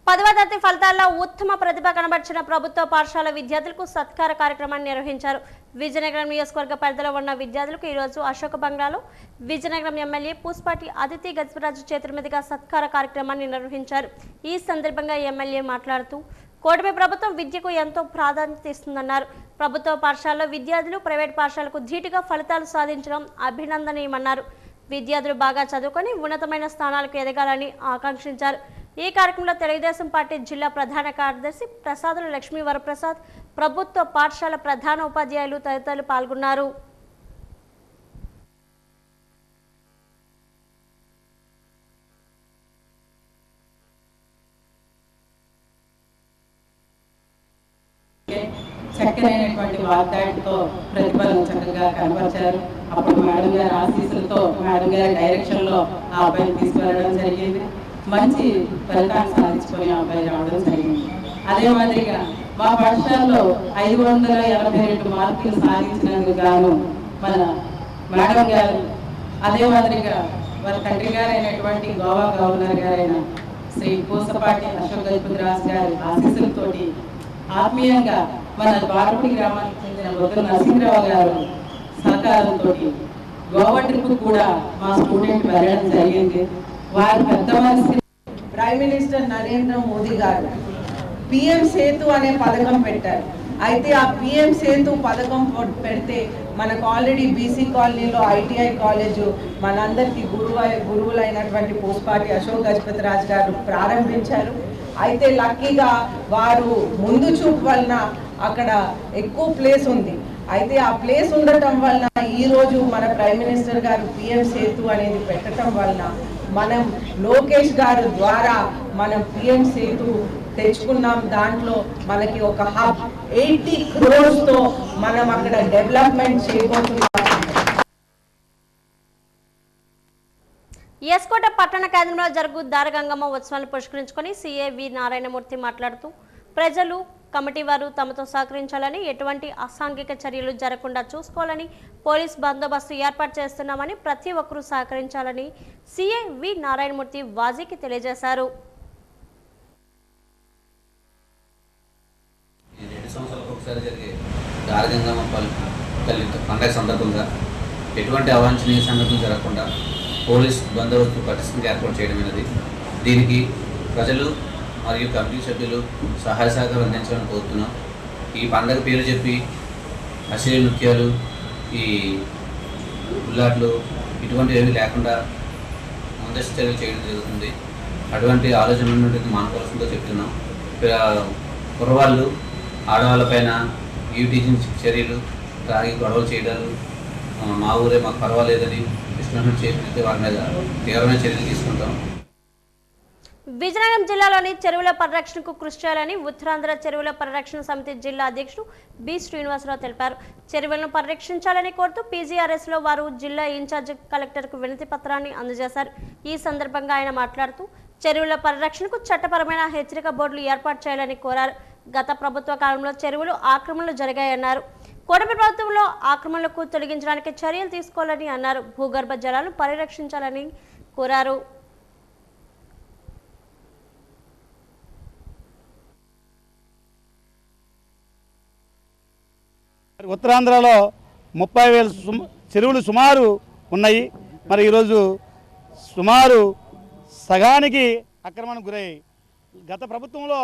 పదవ తరగతి ఫలితాల్లో ఉత్తమ ప్రతిభ కనబర్చిన ప్రభుత్వ పాఠశాల విద్యార్థులకు సత్కార కార్యక్రమాన్ని నిర్వహించారు. విజయనగరం నియోజకవర్గ పరిధిలో ఉన్న విద్యార్థులకు ఈరోజు అశోక బంగ్లాలో విజయనగరం ఎమ్మెల్యే పూసపాటి అదితి గజపరాజు చేతుల మీదుగా సత్కార కార్యక్రమాన్ని నిర్వహించారు. ఈ సందర్భంగా ఎమ్మెల్యే మాట్లాడుతూ కూటమి ప్రభుత్వం విద్యకు ఎంతో ప్రాధాన్యత ఇస్తుందన్నారు. ప్రభుత్వ పాఠశాలలో విద్యార్థులు ప్రైవేట్ పాఠశాలకు ధీటుగా ఫలితాలు సాధించడం అభినందనీయమన్నారు. విద్యార్థులు బాగా చదువుకొని ఉన్నతమైన స్థానాలకు ఎదగాలని ఆకాంక్షించారు. ఈ కార్యక్రమంలో తెలుగుదేశం పార్టీ జిల్లా ప్రధాన కార్యదర్శి ప్రసాదుల లక్ష్మీ వరప్రసాద్, ప్రభుత్వ పాఠశాల ప్రధాన ఉపాధ్యాయులు తదితరులు పాల్గొన్నారు. చక్కనైనటువంటి వాగ్దాటితో ప్రతిభను చక్కగా కనపరిచారు. అప్పుడు మేడం గారి ఆశీస్సులతో, మేడం గారి డైరెక్షన్లో ఆ అబ్బాయిని తీసుకువెళ్ళడం జరిగింది. మంచి ఫలితాన్ని సాధించుకొని ఆ అబ్బాయి రావడం జరిగింది. అదే మాదిరిగా మా పాఠశాలలో 582 మార్కులు సాధించినందుకు గాను మన మేడం గారు, అదే మాదిరిగా వారి తండ్రి గారైనటువంటి గోవా గవర్నర్ గారైన శ్రీ పూసపాటి అశోక్ గజపతిరాజు గారి ఆశీస్సులతోటి ఆత్మీయంగా మన బారపూడి గ్రామానికి చెందిన వద్ద నరసింహరావు గారు సహకారంతో గోవా ట్రిప్ కూడా మా స్టూడెంట్ వెళ్ళడం జరిగింది. వారు పెద్ద మనసు. ప్రైమ్ మినిస్టర్ నరేంద్ర మోదీ గారు పిఎం సేతు అనే పథకం పెట్టారు. అయితే ఆ పిఎం సేతు పథకం పెడితే మనకు ఆల్రెడీ బీసీ కాలనీలో ఐటీఐ కాలేజు మనందరికీ గురువులైనటువంటి పూసపాటి అశోక్ గజపతిరాజు గారు ప్రారంభించారు. అయితే లక్కీగా వారు ముందు చూపు వలన అక్కడ ఎక్కువ ప్లేస్ ఉంది. అయితే ఆ ప్లేస్ ఉండటం వలన ఈరోజు మన ప్రైమ్ మినిస్టర్ గారు పిఎం సేతు అనేది పెట్టడం వలన మనం లోకేష్ గారు ద్వారా మనం పిఎం సేతు తెచ్చుకున్నాం. దాంట్లో మనకి ఒక హబ్ 80 crores తో మనం అక్కడ డెవలప్మెంట్ చేయబోతున్నాం. ఎస్కోట పట్టణ కేంద్రంలో జరుగు దారగంగమ్మ ఉత్సవాలను పురస్కరించుకొని సీఏ వి నారాయణమూర్తి మాట్లాడుతూ ప్రజలు కమిటీ వారు తమతో సహకరించాలని, ఎటువంటి అసాంఘిక చర్యలు జరగకుండా చూసుకోవాలని, పోలీస్ బందోబస్తు ఏర్పాటు చేస్తున్నామని, ప్రతి ఒక్కరూ సహకరించాలని సీఏ వి నారాయణమూర్తి వాజీకి తెలియజేశారు. పండగ సందర్భంగా ఎటువంటి అవాంఛనీయ సంఘటనలు జరగకుండా పోలీస్ బందోబస్తు పటిష్టంగా ఏర్పాటు చేయడమైనది. దీనికి ప్రజలు మరియు కమిటీ సభ్యులు సహాయ సహకారం అందించాలని కోరుతున్నాం. ఈ పండగ పేరు చెప్పి అశ్లీల నృత్యాలు, ఈ ఉల్లాట్లు ఇటువంటివి ఏమీ లేకుండా ముందస్తు చర్యలు చేయడం జరుగుతుంది. అటువంటి ఆలోచనలు మానుకోవాల్సిందో చెప్తున్నాం. కుర్రవాళ్ళు ఆడవాళ్ళపైన ఈవిటీజింగ్ చర్యలు, తాగి గొడవలు చేయడాలు, మా ఊరే మాకు పర్వాలేదని ఇష్టం చేసినట్టు వారి మీద తీవ్రమైన చర్యలు తీసుకుంటాం. విజయనగరం జిల్లాలోని చెరువుల పరిరక్షణకు కృషి చేయాలని ఉత్తరాంధ్ర చెరువుల పరిరక్షణ సమితి జిల్లా అధ్యక్షుడు బి శ్రీనివాసరావు తెలిపారు. చెరువులను పరిరక్షించాలని కోరుతూ పీజీఆర్ఎస్ లో వారు జిల్లా ఇన్ఛార్జ్ కలెక్టర్కు వినతి పత్రాన్ని అందజేశారు. ఈ సందర్భంగా ఆయన మాట్లాడుతూ చెరువుల పరిరక్షణకు చట్టపరమైన హెచ్చరిక బోర్డులు ఏర్పాటు చేయాలని కోరారు. గత ప్రభుత్వ కాలంలో చెరువులు ఆక్రమణలు జరిగాయన్నారు. కూటమి ప్రభుత్వంలో ఆక్రమణలకు తొలగించడానికి చర్యలు తీసుకోవాలని అన్నారు. భూగర్భ జలాలను పరిరక్షించాలని కోరారు. ఉత్తరాంధ్రలో 30,000 చెరువులు సుమారు ఉన్నాయి. మరి ఈరోజు సుమారు సగానికి ఆక్రమణకు గురయ్యాయి. గత ప్రభుత్వంలో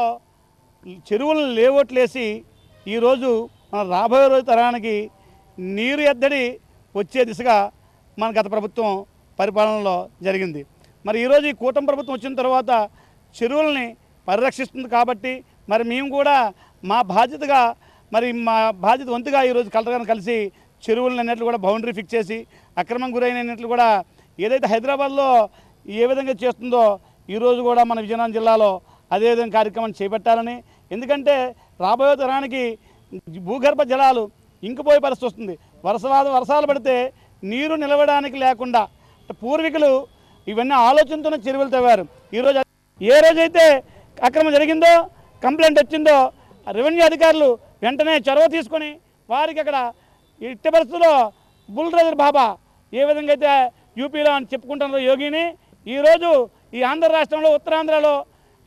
చెరువులను లేవట్లేసి ఈరోజు మన రాబోయే రోజు తరానికి నీరు ఎద్దడి వచ్చే దిశగా మన గత ప్రభుత్వం పరిపాలనలో జరిగింది. మరి ఈరోజు ఈ కూటమి ప్రభుత్వం వచ్చిన తర్వాత చెరువుల్ని పరిరక్షిస్తుంది కాబట్టి మరి మేము కూడా మా బాధ్యతగా వంతుగా ఈరోజు కలెక్టర్ గారిని కలిసి చెరువులను అన్నిట్లు కూడా బౌండరీ ఫిక్స్ చేసి అక్రమం గురైనట్లు కూడా ఏదైతే హైదరాబాద్లో ఏ విధంగా చేస్తుందో ఈరోజు కూడా మన విజయనగరం జిల్లాలో అదేవిధంగా కార్యక్రమం చేపట్టాలని, ఎందుకంటే రాబోయే తరానికి భూగర్భ జలాలు ఇంకిపోయే పరిస్థితి వస్తుంది. వర్షాలు పడితే నీరు నిలవడానికి లేకుండా పూర్వీకులు ఇవన్నీ ఆలోచనతోనే చెరువులు తవ్వారు. ఈరోజు ఏ రోజైతే అక్రమం జరిగిందో, కంప్లైంట్ వచ్చిందో రెవెన్యూ అధికారులు వెంటనే చొరవ తీసుకొని వారికి అక్కడ ఇట్టి పరిస్థితుల్లో బుల్డోజర్ బాబా ఏ విధంగా అయితే యూపీలో అని చెప్పుకుంటున్నారో యోగిని, ఈరోజు ఈ ఆంధ్ర రాష్ట్రంలో ఉత్తరాంధ్రలో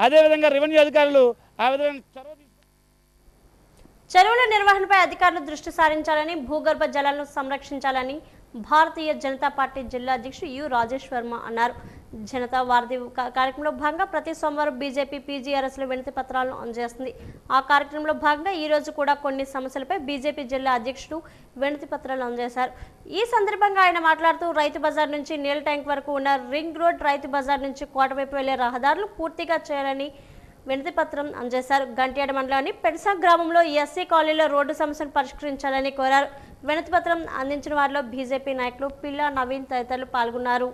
అదేవిధంగా రెవెన్యూ అధికారులు ఆ విధంగా చొరవ చెరువుల నిర్వహణపై అధికారులు దృష్టి సారించాలని, భూగర్భ జలాలను సంరక్షించాలని భారతీయ జనతా పార్టీ జిల్లా అధ్యక్షుడు యు రాజేష్ వర్మ అన్నారు. జనతా వారధి కార్యక్రమంలో భాగంగా ప్రతి సోమవారం బీజేపీ పీజీఆర్ఎస్లో వినతి పత్రాలను అందజేస్తుంది. ఆ కార్యక్రమంలో భాగంగా ఈ రోజు కూడా కొన్ని సమస్యలపై బీజేపీ జిల్లా అధ్యక్షుడు వినతి పత్రాలు అందజేశారు. ఈ సందర్భంగా ఆయన మాట్లాడుతూ రైతు బజార్ నుంచి నీల్ ట్యాంక్ వరకు ఉన్న రింగ్ రోడ్, రైతు బజార్ నుంచి కోటవైపు వెళ్లే రహదారులు పూర్తిగా చేయాలని వినతి పత్రం అందజేశారు. గంట్యాడ మండలాన్ని పెడసా గ్రామంలో ఎస్సీ కాలనీలో రోడ్డు సమస్యను పరిష్కరించాలని కోరారు. వినతి పత్రం అందించిన వారిలో బీజేపీ నాయకులు పిల్లా నవీన్ తదితరులు పాల్గొన్నారు.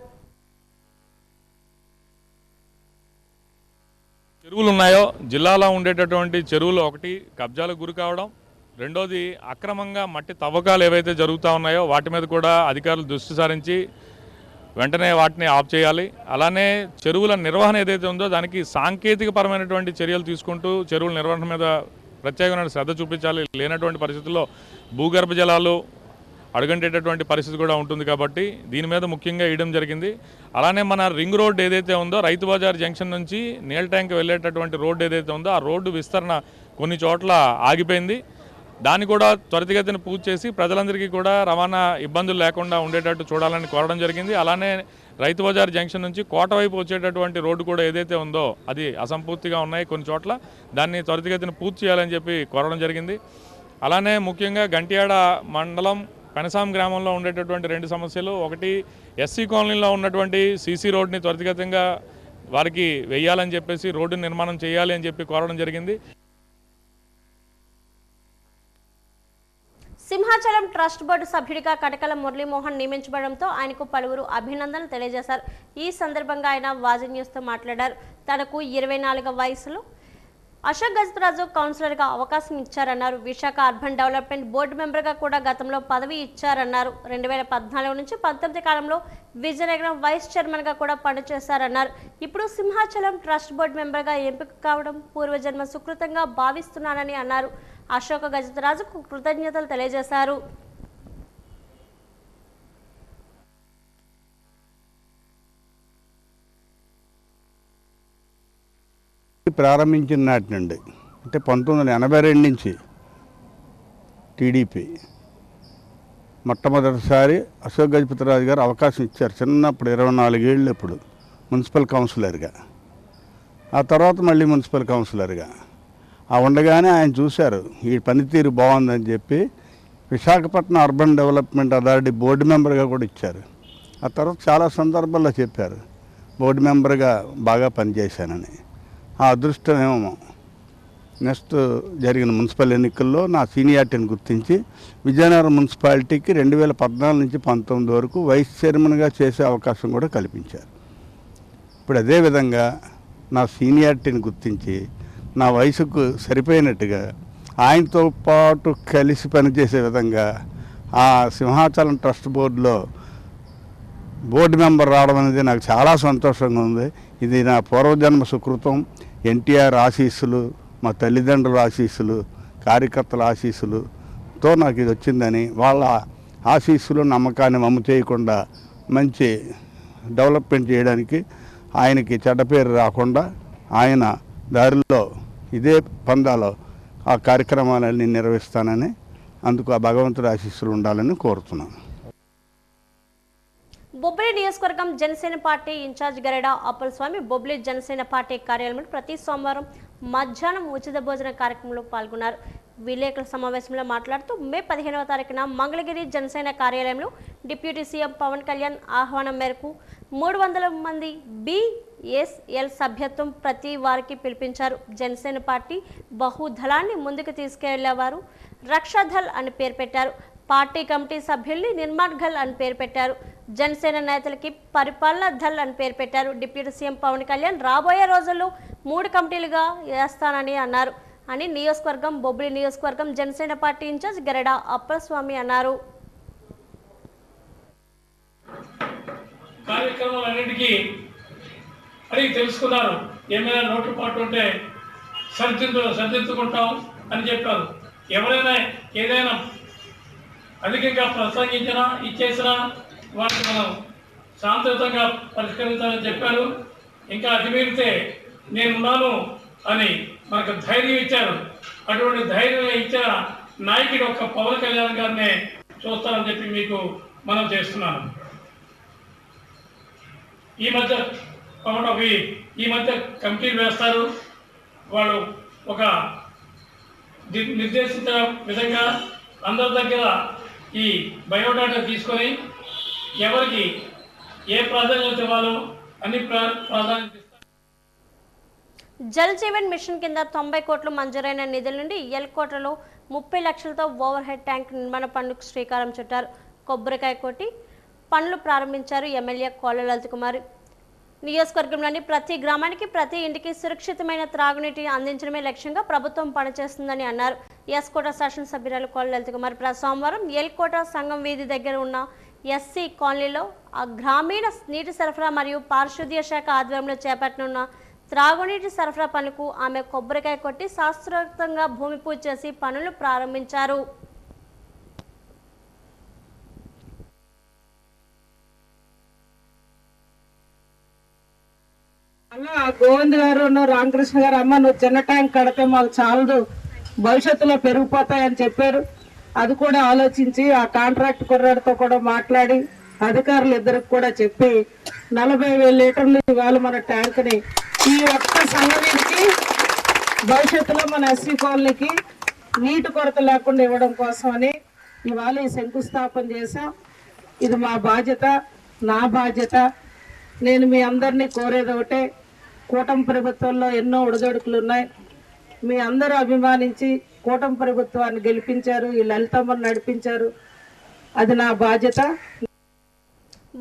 చెరువులు ఉన్నాయో జిల్లాలో ఉండేటటువంటి చెరువులు ఒకటి కబ్జాలకు గురి కావడం, రెండోది అక్రమంగా మట్టి తవ్వకాలు ఏవైతే జరుగుతూ ఉన్నాయో వాటి మీద కూడా అధికారులు దృష్టి సారించి వెంటనే వాటిని ఆఫ్ చేయాలి. అలానే చెరువుల నిర్వహణ ఏదైతే ఉందో దానికి సాంకేతికపరమైనటువంటి చర్యలు తీసుకుంటూ చెరువుల నిర్వహణ మీద ప్రత్యేకమైన శ్రద్ధ చూపించాలి. లేనటువంటి పరిస్థితుల్లో భూగర్భ జలాలు అడుగంటేటటువంటి పరిస్థితి కూడా ఉంటుంది కాబట్టి దీని మీద ముఖ్యంగా వేయడం జరిగింది. అలానే మన రింగ్ రోడ్ ఏదైతే ఉందో రైతు బజార్ జంక్షన్ నుంచి నీల్ ట్యాంక్ వెళ్ళేటటువంటి రోడ్డు ఏదైతే ఉందో ఆ రోడ్డు విస్తరణ కొన్ని చోట్ల ఆగిపోయింది. దాన్ని కూడా త్వరితగతిన పూర్తి చేసి ప్రజలందరికీ కూడా రవాణా ఇబ్బందులు లేకుండా ఉండేటట్టు చూడాలని కోరడం జరిగింది. అలానే రైతు బజార్ జంక్షన్ నుంచి కోట వైపు వచ్చేటటువంటి రోడ్డు కూడా ఏదైతే ఉందో అది అసంపూర్తిగా ఉన్నాయి కొన్ని చోట్ల, దాన్ని త్వరితగతిన పూర్తి చేయాలని చెప్పి కోరడం జరిగింది. అలానే ముఖ్యంగా గంట్యాడ మండలం పెనసాం గ్రామంలో ఉండేటటువంటి 2 సమస్యలు, ఒకటి ఎస్సీ కాలనీలో ఉన్నటువంటి సీసీ రోడ్ని త్వరితగతంగా వారికి వేయాలని చెప్పేసి రోడ్డు నిర్మాణం చేయాలి అని చెప్పి కోరడం జరిగింది. సింహాచలం ట్రస్ట్ బోర్డు సభ్యుడిగా కటకల మురళీమోహన్ నియమించబడంతో ఆయనకు పలువురు అభినందనలు తెలియజేశారు. ఈ సందర్భంగా ఆయన వాజీ న్యూస్తో మాట్లాడారు. తనకు 24 వయసులో అశోక్ గజపతిరాజు కౌన్సిలర్గా అవకాశం ఇచ్చారన్నారు. విశాఖ అర్బన్ డెవలప్మెంట్ బోర్డు మెంబర్గా కూడా గతంలో పదవి ఇచ్చారన్నారు. 2014 నుంచి 19 కాలంలో విజయనగరం వైస్ చైర్మన్గా కూడా పనిచేశారన్నారు. ఇప్పుడు సింహాచలం ట్రస్ట్ బోర్డు మెంబర్గా ఎంపిక కావడం పూర్వజన్మ సుకృతంగా భావిస్తున్నానని అన్నారు. అశోక్ గజపతిరాజుకు కృతజ్ఞతలు తెలియజేశారు. ప్రారంభించిన నాటి నుండి అంటే 1982 నుంచి టీడీపీ మొట్టమొదటిసారి అశోక్ గజపతిరాజు గారు అవకాశం ఇచ్చారు. చిన్నప్పుడు 24 ఏళ్ళు అప్పుడు మున్సిపల్ కౌన్సిలర్గా, ఆ తర్వాత మళ్ళీ మున్సిపల్ కౌన్సిలర్గా ఉండగానే ఆయన చూశారు ఈ పనితీరు బాగుందని చెప్పి Visakhapatnam urban development authority board మెంబర్గా కూడా ఇచ్చారు. ఆ తర్వాత చాలా సందర్భాల్లో చెప్పారు బోర్డు మెంబర్గా బాగా పనిచేశానని. ఆ అదృష్టమేమో నెక్స్ట్ జరిగిన మున్సిపల్ ఎన్నికల్లో నా సీనియారిటీని గుర్తించి విజయనగరం మున్సిపాలిటీకి 2014 నుంచి 19 వరకు వైస్ చైర్మన్గా చేసే అవకాశం కూడా కల్పించారు. ఇప్పుడు అదేవిధంగా నా సీనియారిటీని గుర్తించి నా వయసుకు సరిపోయినట్టుగా ఆయనతో పాటు కలిసి పనిచేసే విధంగా ఆ సింహాచలం ట్రస్ట్ బోర్డులో బోర్డు మెంబర్ రావడం అనేది నాకు చాలా సంతోషంగా ఉంది. ఇది నా పూర్వజన్మ సుకృతం. ఎన్టీఆర్ ఆశీస్సులు, మా తల్లిదండ్రుల ఆశీస్సులు, కార్యకర్తల ఆశీస్సులతో నాకు ఇది వచ్చిందని, వాళ్ళ ఆశీస్సులు నమ్మకాన్ని మమ్ము చేయకుండా మంచి డెవలప్మెంట్ చేయడానికి ఆయనకి చెడ్డ పేరు రాకుండా ఆయన దారిలో ఇదే పందాలో ఆ కార్యక్రమాలన్నీ నిర్వహిస్తానని, అందుకు ఆ భగవంతుడి ఆశీస్సులు ఉండాలని కోరుతున్నాను. బొబ్బిలి నియోజకవర్గం Janasena party in charge Gareda Appalaswamy Bobbili Janasena party కార్యాలయంలో ప్రతి సోమవారం మధ్యాహ్నం ఉచిత భోజన కార్యక్రమంలో పాల్గొన్నారు. విలేకరుల సమావేశంలో మాట్లాడుతూ మే 15వ తారీఖున మంగళగిరి జనసేన కార్యాలయంలో డిప్యూటీ సీఎం పవన్ కళ్యాణ్ ఆహ్వానం మేరకు 300 మంది BSL సభ్యత్వం ప్రతి వారికి పిలిపించారు. జనసేన పార్టీ బహుదళాన్ని ముందుకు తీసుకెళ్లేవారు రక్షాదళ్ అని పేరు పెట్టారు. పార్టీ కమిటీ సభ్యుల్ని నిర్మాణ్ ఘల్ అని పేరు పెట్టారు. జనసేన నేతలకి పరిపాలన దళ్ అని పేరు పెట్టారు. డిప్యూటీ సీఎం పవన్ కళ్యాణ్ రాబోయే రోజుల్లో 3 కమిటీలుగా వేస్తానని అన్నారు అని నియోజకవర్గం బొబ్బిలి నియోజకవర్గం జనసేన పార్టీ ఇన్ఛార్జ్ గరెడా అప్పలస్వామి అన్నారు. కార్యక్రమాలన్నింటికీ అడిగి తెలుసుకున్నారు. ఏమైనా లోటుపాటు ఉంటే సరిదిద్దుకుంటాం అని చెప్పారు. ఎవరైనా ఏదైనా అధికంగా ప్రసంగించినా ఇచ్చేసినా వాటిని మనం శాంతియుతంగా పరిష్కరించాలని చెప్పారు. ఇంకా అతిమీరితే నేనున్నాను అని మనకు ధైర్యం ఇచ్చారు. అటువంటి ధైర్యం ఇచ్చిన నాయకుడు ఒక్క పవన్ కళ్యాణ్ గారినే చూస్తానని చెప్పి మీకు మనం చేస్తున్నాను. ఈ మధ్య కమిటీలు వేస్తారు. వాళ్ళు ఒక నిర్దేశించిన విధంగా అందరి దగ్గర ఈ బయోడాటా తీసుకొని ఎవరికి ఏ ప్రాధాన్యత ఇవ్వాలో అన్ని ప్రాధాన్యత ఇస్తారు. జల్ జీవన్ మిషన్ కింద 90 కోట్లు మంజూరైన నిధుల నుండి ఎల్కోటలో 30 లక్షలతో ఓవర్ హెడ్ ట్యాంక్ నిర్మాణ పనులకు శ్రీకారం చుట్టారు. కొబ్బరికాయ కొట్టి పనులు ప్రారంభించారు ఎమ్మెల్యే కోళ్ల లలిత్ కుమార్. నియోజకవర్గంలోని ప్రతి గ్రామానికి ప్రతి ఇంటికి సురక్షితమైన త్రాగునీటిని అందించడమే లక్ష్యంగా ప్రభుత్వం పనిచేస్తుందని అన్నారు. ఎస్కోట శాసనసభ్యురాలు కోళ్ల లలిత్ కుమార్ సోమవారం ఎల్కోట సంఘం వీధి దగ్గర ఉన్న ఎస్సీ కాలనీలో గ్రామీణ నీటి సరఫరా మరియు పారిశుద్ధ్య శాఖ ఆధ్వర్యంలో చేపట్టనున్న త్రాగునీటి సరఫరా పనులకు ఆమె కొబ్బరికాయ కొట్టి శాస్త్రోక్తంగా భూమి పూజ చేసి పనులు ప్రారంభించారు. అలా గోవింద్ గారు రామకృష్ణ గారు, అమ్మ నువ్వు చిన్న ట్యాంక్ కడితే మాకు చాలదు, భవిష్యత్తులో పెరిగిపోతాయని చెప్పారు. అది కూడా ఆలోచించి ఆ కాంట్రాక్ట్ కుర్రాడితో కూడా మాట్లాడి అధికారులు ఇద్దరికి కూడా చెప్పి 40,000 లీటర్లు ఇవాళ మన ట్యాంక్ని ఈ ఒక్క సంఘానికి భవిష్యత్తులో మన ఎస్సీ కాలనీకి నీటి కొరత లేకుండా ఇవ్వడం కోసమని ఇవాళ ఈ శంకుస్థాపన చేశాం. ఇది మా బాధ్యత, నా బాధ్యత. నేను మీ అందరినీ కోరేది ఒకటే, కూటమి ప్రభుత్వంలో ఎన్నో ఒడిదొడుకులు ఉన్నాయి. మీ అందరూ అభిమానించి కూటమి ప్రభుత్వాన్ని గెలిపించారు, ఈ లలితమ్మను నడిపించారు. అది నా బాధ్యత.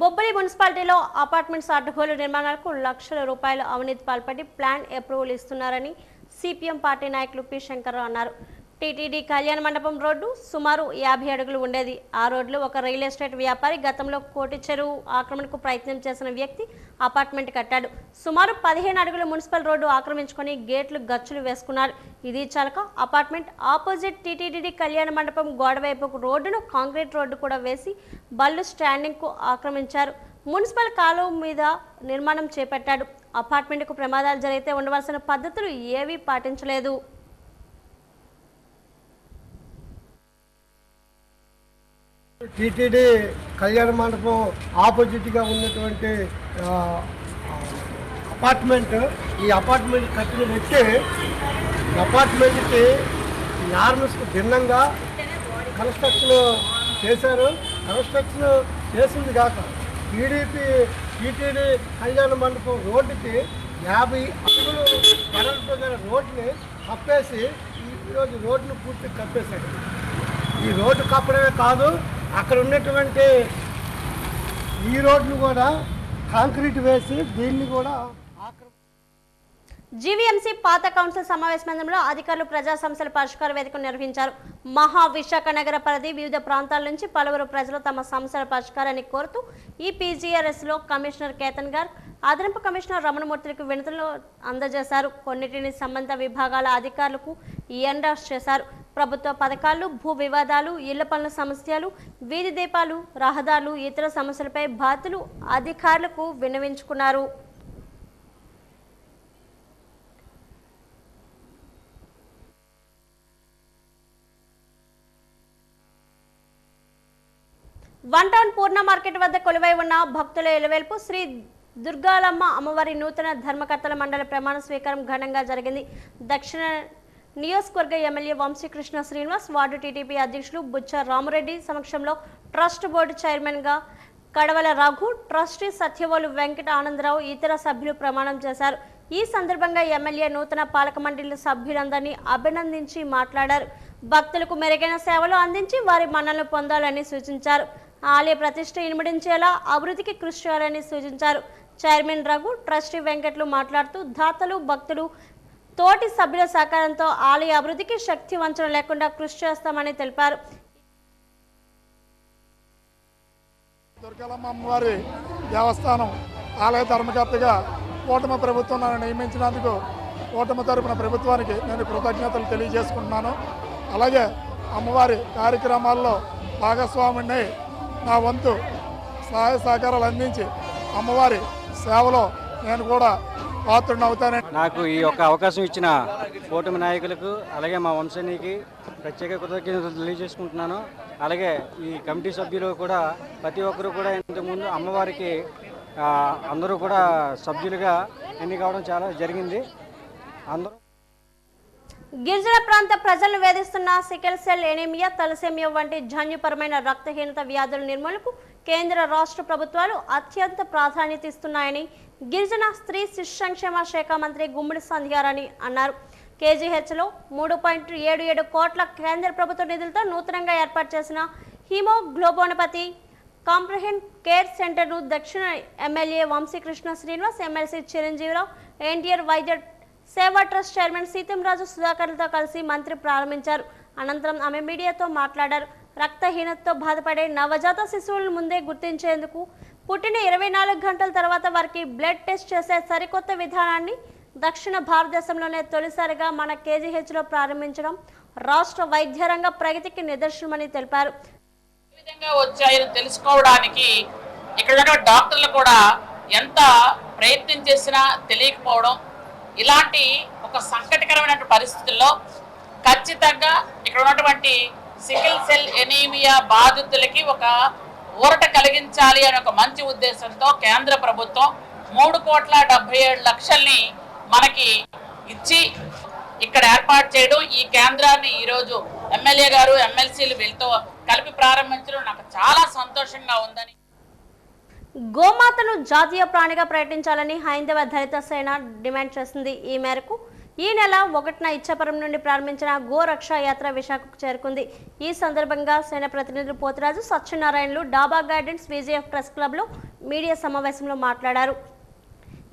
బొబ్బిలి మున్సిపాలిటీలో అపార్ట్మెంట్స్ అడ్డగోలు నిర్మాణాలకు లక్షల రూపాయల అవినీతి పాల్పడి ప్లాన్ అప్రూవల్ ఇస్తున్నారని సిపిఎం పార్టీ నాయకులు పి శంకర్రావు అన్నారు. టీటీడీ కళ్యాణ మండపం రోడ్డు సుమారు 50 అడుగులు ఉండేది. ఆ రోడ్లో ఒక రియల్ ఎస్టేట్ వ్యాపారి గతంలో కోటి చెరువు ఆక్రమణకు ప్రయత్నం చేసిన వ్యక్తి అపార్ట్మెంట్ కట్టాడు. సుమారు 15 అడుగుల మున్సిపల్ రోడ్డు ఆక్రమించుకొని గేట్లు గచ్చులు వేసుకున్నారు. ఇది చాలక అపార్ట్మెంట్ ఆపోజిట్ టీటీడీ కళ్యాణ మండపం గోడవైపు రోడ్డును కాంక్రీట్ రోడ్డు కూడా వేసి బళ్ళు స్టాండింగ్కు ఆక్రమించారు. మున్సిపల్ కాలువ మీద నిర్మాణం చేపట్టాడు. అపార్ట్మెంట్కు ప్రమాదాలు జరిగితే ఉండవలసిన పద్ధతులు ఏవీ పాటించలేదు. టీటీడీ కళ్యాణ మండపం ఆపోజిట్గా ఉన్నటువంటి అపార్ట్మెంట్, ఈ అపార్ట్మెంట్ కట్టిన వ్యక్తి అపార్ట్మెంట్కి నార్మల్స్కి భిన్నంగా కన్స్ట్రక్షన్ చేశారు. కన్స్ట్రక్షన్ చేసింది కాక టీటీడీ కళ్యాణ మండపం రోడ్డుకి 50 అడుగులు వెడల్పు గల రోడ్డుని కప్పేసి ఈరోజు రోడ్డును పూర్తిగా కప్పేశాడు. ఈ రోడ్డు కప్పడమే కాదు, అక్కడ ఉన్నటువంటి ఈ రోడ్డును కూడా కాంక్రీట్ వేసి దీన్ని కూడా జీవీఎంసీ పాత కౌన్సిల్ సమావేశ మందిరంలో అధికారులు ప్రజా సమస్యల పరిష్కార వేదికను నిర్వహించారు. మహావిశాఖ నగర పరిధి వివిధ ప్రాంతాల నుంచి పలువురు ప్రజలు తమ సమస్యల పరిష్కారాన్ని కోరుతూ ఈ పీజీఆర్ఎస్లో కమిషనర్ కేతన్ గార్గ్, అదనపు కమిషనర్ రమణమూర్తులకు వినతులు అందజేశారు. కొన్నిటిని సంబంధిత విభాగాల అధికారులకు ఎండార్స్ చేశారు. ప్రభుత్వ పథకాలు, భూ వివాదాలు, ఇళ్ల పనుల సమస్యలు, వీధి దీపాలు, రహదారులు, ఇతర సమస్యలపై బాధితులు అధికారులకు విన్నవించుకున్నారు. వన్ టౌన్ పూర్ణ మార్కెట్ వద్ద కొలువై ఉన్న భక్తుల ఎలవేల్పు శ్రీ దుర్గాలమ్మ అమ్మవారి నూతన ధర్మకర్తల మండలి ప్రమాణ స్వీకారం ఘనంగా జరిగింది. దక్షిణ నియోజకవర్గ MLA Vamsikrishna Srinivas, ward TDP అధ్యక్షులు బుచ్చ రామరెడ్డి సమక్షంలో ట్రస్ట్ బోర్డు చైర్మన్గా కడవల రఘు, ట్రస్టీ సత్యవోలు వెంకట ఆనందరావు, ఇతర సభ్యులు ప్రమాణం చేశారు. ఈ సందర్భంగా ఎమ్మెల్యే నూతన పాలక మండలి సభ్యులందరినీ అభినందించి మాట్లాడారు. భక్తులకు మెరుగైన సేవలు అందించి వారి మన్ననలు పొందాలని సూచించారు. ఆలయ ప్రతిష్ట ఇనుమడించేలా అభివృద్ధికి కృషి చేయాలని సూచించారు. చైర్మన్ రఘు, ట్రస్టీ వెంకట్లు మాట్లాడుతూ దాతలు, భక్తులు, తోటి సభ్యుల సహకారంతో ఆలయ అభివృద్ధికి శక్తి వంచన లేకుండా కృషి చేస్తామని తెలిపారు. దుర్గాలమ్మ అమ్మవారి దేవస్థానం ఆలయ ధర్మకర్తగా కూటమి ప్రభుత్వం నన్ను నియమించినందుకు కూటమి తరపున ప్రభుత్వానికి నేను కృతజ్ఞతలు తెలియజేసుకుంటున్నాను. అలాగే అమ్మవారి కార్యక్రమాల్లో భాగస్వామిని నా వంతు సహాయ సహకారాలు అందించి అమ్మవారి సేవలో నేను కూడా పాత్రుడవుతానని నాకు ఈ యొక్క అవకాశం ఇచ్చిన కూటమి నాయకులకు అలాగే మా వంశానికి ప్రత్యేక కృతజ్ఞతలు తెలియజేసుకుంటున్నాను. అలాగే ఈ కమిటీ సభ్యులు కూడా ప్రతి ఒక్కరు కూడా ఇంతకుముందు అమ్మవారికి అందరూ కూడా సభ్యులుగా ఎన్నికవడం చాలా జరిగింది. అందరూ గిరిజన ప్రాంత ప్రజలను వేధిస్తున్న సికిల్ సెల్ ఎనీమియా, తలసేమియా వంటి జన్యుపరమైన రక్తహీనత వ్యాధుల నిర్మూలనకు కేంద్ర రాష్ట్ర ప్రభుత్వాలు అత్యంత ప్రాధాన్యత ఇస్తున్నాయని గిరిజన స్త్రీ శిశు సంక్షేమ శాఖ మంత్రి గుమ్మడి సంధ్యారాణి అన్నారు. కేజీహెచ్లో 3.77 కోట్ల కేంద్ర ప్రభుత్వ నిధులతో నూతనంగా ఏర్పాటు చేసిన హీమోగ్లోబోనపతి కాంప్రహెన్ కేర్ సెంటర్ను దక్షిణ ఎమ్మెల్యే వంశీకృష్ణ శ్రీనివాస్, ఎమ్మెల్సీ చిరంజీవిరావు, ఎన్టీఆర్ వైద్య సేవా ట్రస్ట్ చైర్మన్ సీతంరాజు సుధాకర్లతో కలిసి మంత్రి ప్రారంభించారు. అనంతరం ఆమె మీడియాతో మాట్లాడారు. రక్తహీనతతో బాధపడే నవజాత శిశువులను ముందే గుర్తించేందుకు పుట్టిన 24 గంటల తర్వాత వారికి బ్లడ్ టెస్ట్ చేసే సరికొత్త విధానాన్ని దక్షిణ భారతదేశంలోనే తొలిసారిగా మన కేజీహెచ్లో ప్రారంభించడం రాష్ట్ర వైద్య రంగ ప్రగతికి నిదర్శనమని తెలిపారు. వచ్చాయని తెలుసుకోవడానికి ఇక్కడ ఉన్న డాక్టర్లు కూడా ఎంత ప్రయత్నం చేసినా తెలియకపోవడం, ఇలాంటి ఒక సంకటకరమైన పరిస్థితుల్లో ఖచ్చితంగా ఇక్కడ ఉన్నటువంటి సికిల్ సెల్ ఎనీమియా బాధితులకి ఒక ఊరట కలిగించాలి అనే ఒక మంచి ఉద్దేశంతో కేంద్ర ప్రభుత్వం 3,77,00,000ని మనకి ఇచ్చి ఇక్కడ ఏర్పాటు చేయడం, ఈ కేంద్రాన్ని ఈరోజు ఎమ్మెల్యే గారు, ఎమ్మెల్సీలు వీళ్ళతో కలిపి ప్రారంభించడం నాకు చాలా సంతోషంగా ఉందని. గోమాతను జాతీయ ప్రాణిగా ప్రకటించాలని హైందవ దళిత సేన డిమాండ్ చేసింది. ఈ మేరకు ఈ నెల 1న ఇచ్చాపురం నుండి ప్రారంభించిన గోరక్ష యాత్ర విశాఖకు చేరుకుంది. ఈ సందర్భంగా సేన ప్రతినిధులు పోతురాజు, సత్యనారాయణలు డాబా గార్డెన్స్ విజేఎఫ్ ప్రెస్ క్లబ్లో మీడియా సమావేశంలో మాట్లాడారు.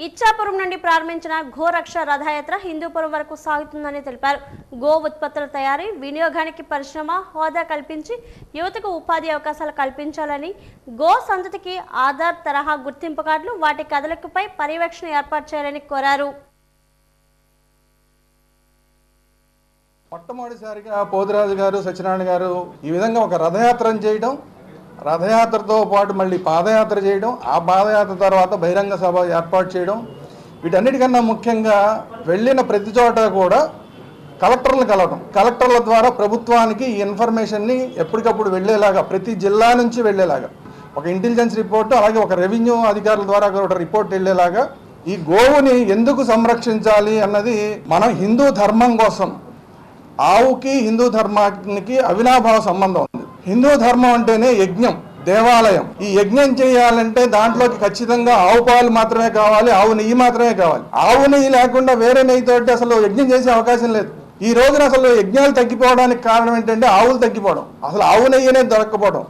ఇచ్చాపురం నుండి ప్రారంభించిన గోరక్ష రథయాత్ర హిందూపురం వరకు సాగుతుందని తెలిపారు. గో ఉత్పత్తుల తయారీ, వినియోగానికి పరిశ్రమ హోదా కల్పించి యువతకు ఉపాధి అవకాశాలు కల్పించాలని, గో సంతతికి ఆధార్ తరహా గుర్తింపు కార్డులు, వాటి కదలికపై పర్యవేక్షణ ఏర్పాటు చేయాలని కోరారు. మొట్టమొదటిసారిగా పోతురాజు గారు, సత్యనారాయణ గారు ఈ విధంగా ఒక రథయాత్రను చేయడం, రథయాత్రతో పాటు మళ్ళీ పాదయాత్ర చేయడం, ఆ పాదయాత్ర తర్వాత బహిరంగ సభ ఏర్పాటు చేయడం, వీటన్నిటికన్నా ముఖ్యంగా వెళ్ళిన ప్రతి చోట కూడా కలెక్టర్లను కలవడం, కలెక్టర్ల ద్వారా ప్రభుత్వానికి ఈ ఇన్ఫర్మేషన్ని ఎప్పటికప్పుడు వెళ్ళేలాగా, ప్రతి జిల్లా నుంచి వెళ్ళేలాగా ఒక ఇంటెలిజెన్స్ రిపోర్టు, అలాగే ఒక రెవెన్యూ అధికారుల ద్వారా కూడా రిపోర్ట్ వెళ్ళేలాగా ఈ గోవుని ఎందుకు సంరక్షించాలి అన్నది మనం హిందూ ధర్మం కోసం. ఆవుకి హిందూ ధర్మానికి అవినాభావ సంబంధం ఉంది. హిందూ ధర్మం అంటేనే యజ్ఞం, దేవాలయం. ఈ యజ్ఞం చేయాలంటే దాంట్లోకి ఖచ్చితంగా ఆవు పాలు మాత్రమే కావాలి, ఆవు నెయ్యి మాత్రమే కావాలి. ఆవు నెయ్యి లేకుండా వేరే నెయ్యితోటి అసలు యజ్ఞం చేసే అవకాశం లేదు. ఈ రోజున అసలు యజ్ఞాలు తగ్గిపోవడానికి కారణం ఏంటంటే ఆవులు తగ్గిపోవడం, అసలు ఆవు నెయ్యి అనేది దొరకపోవడం.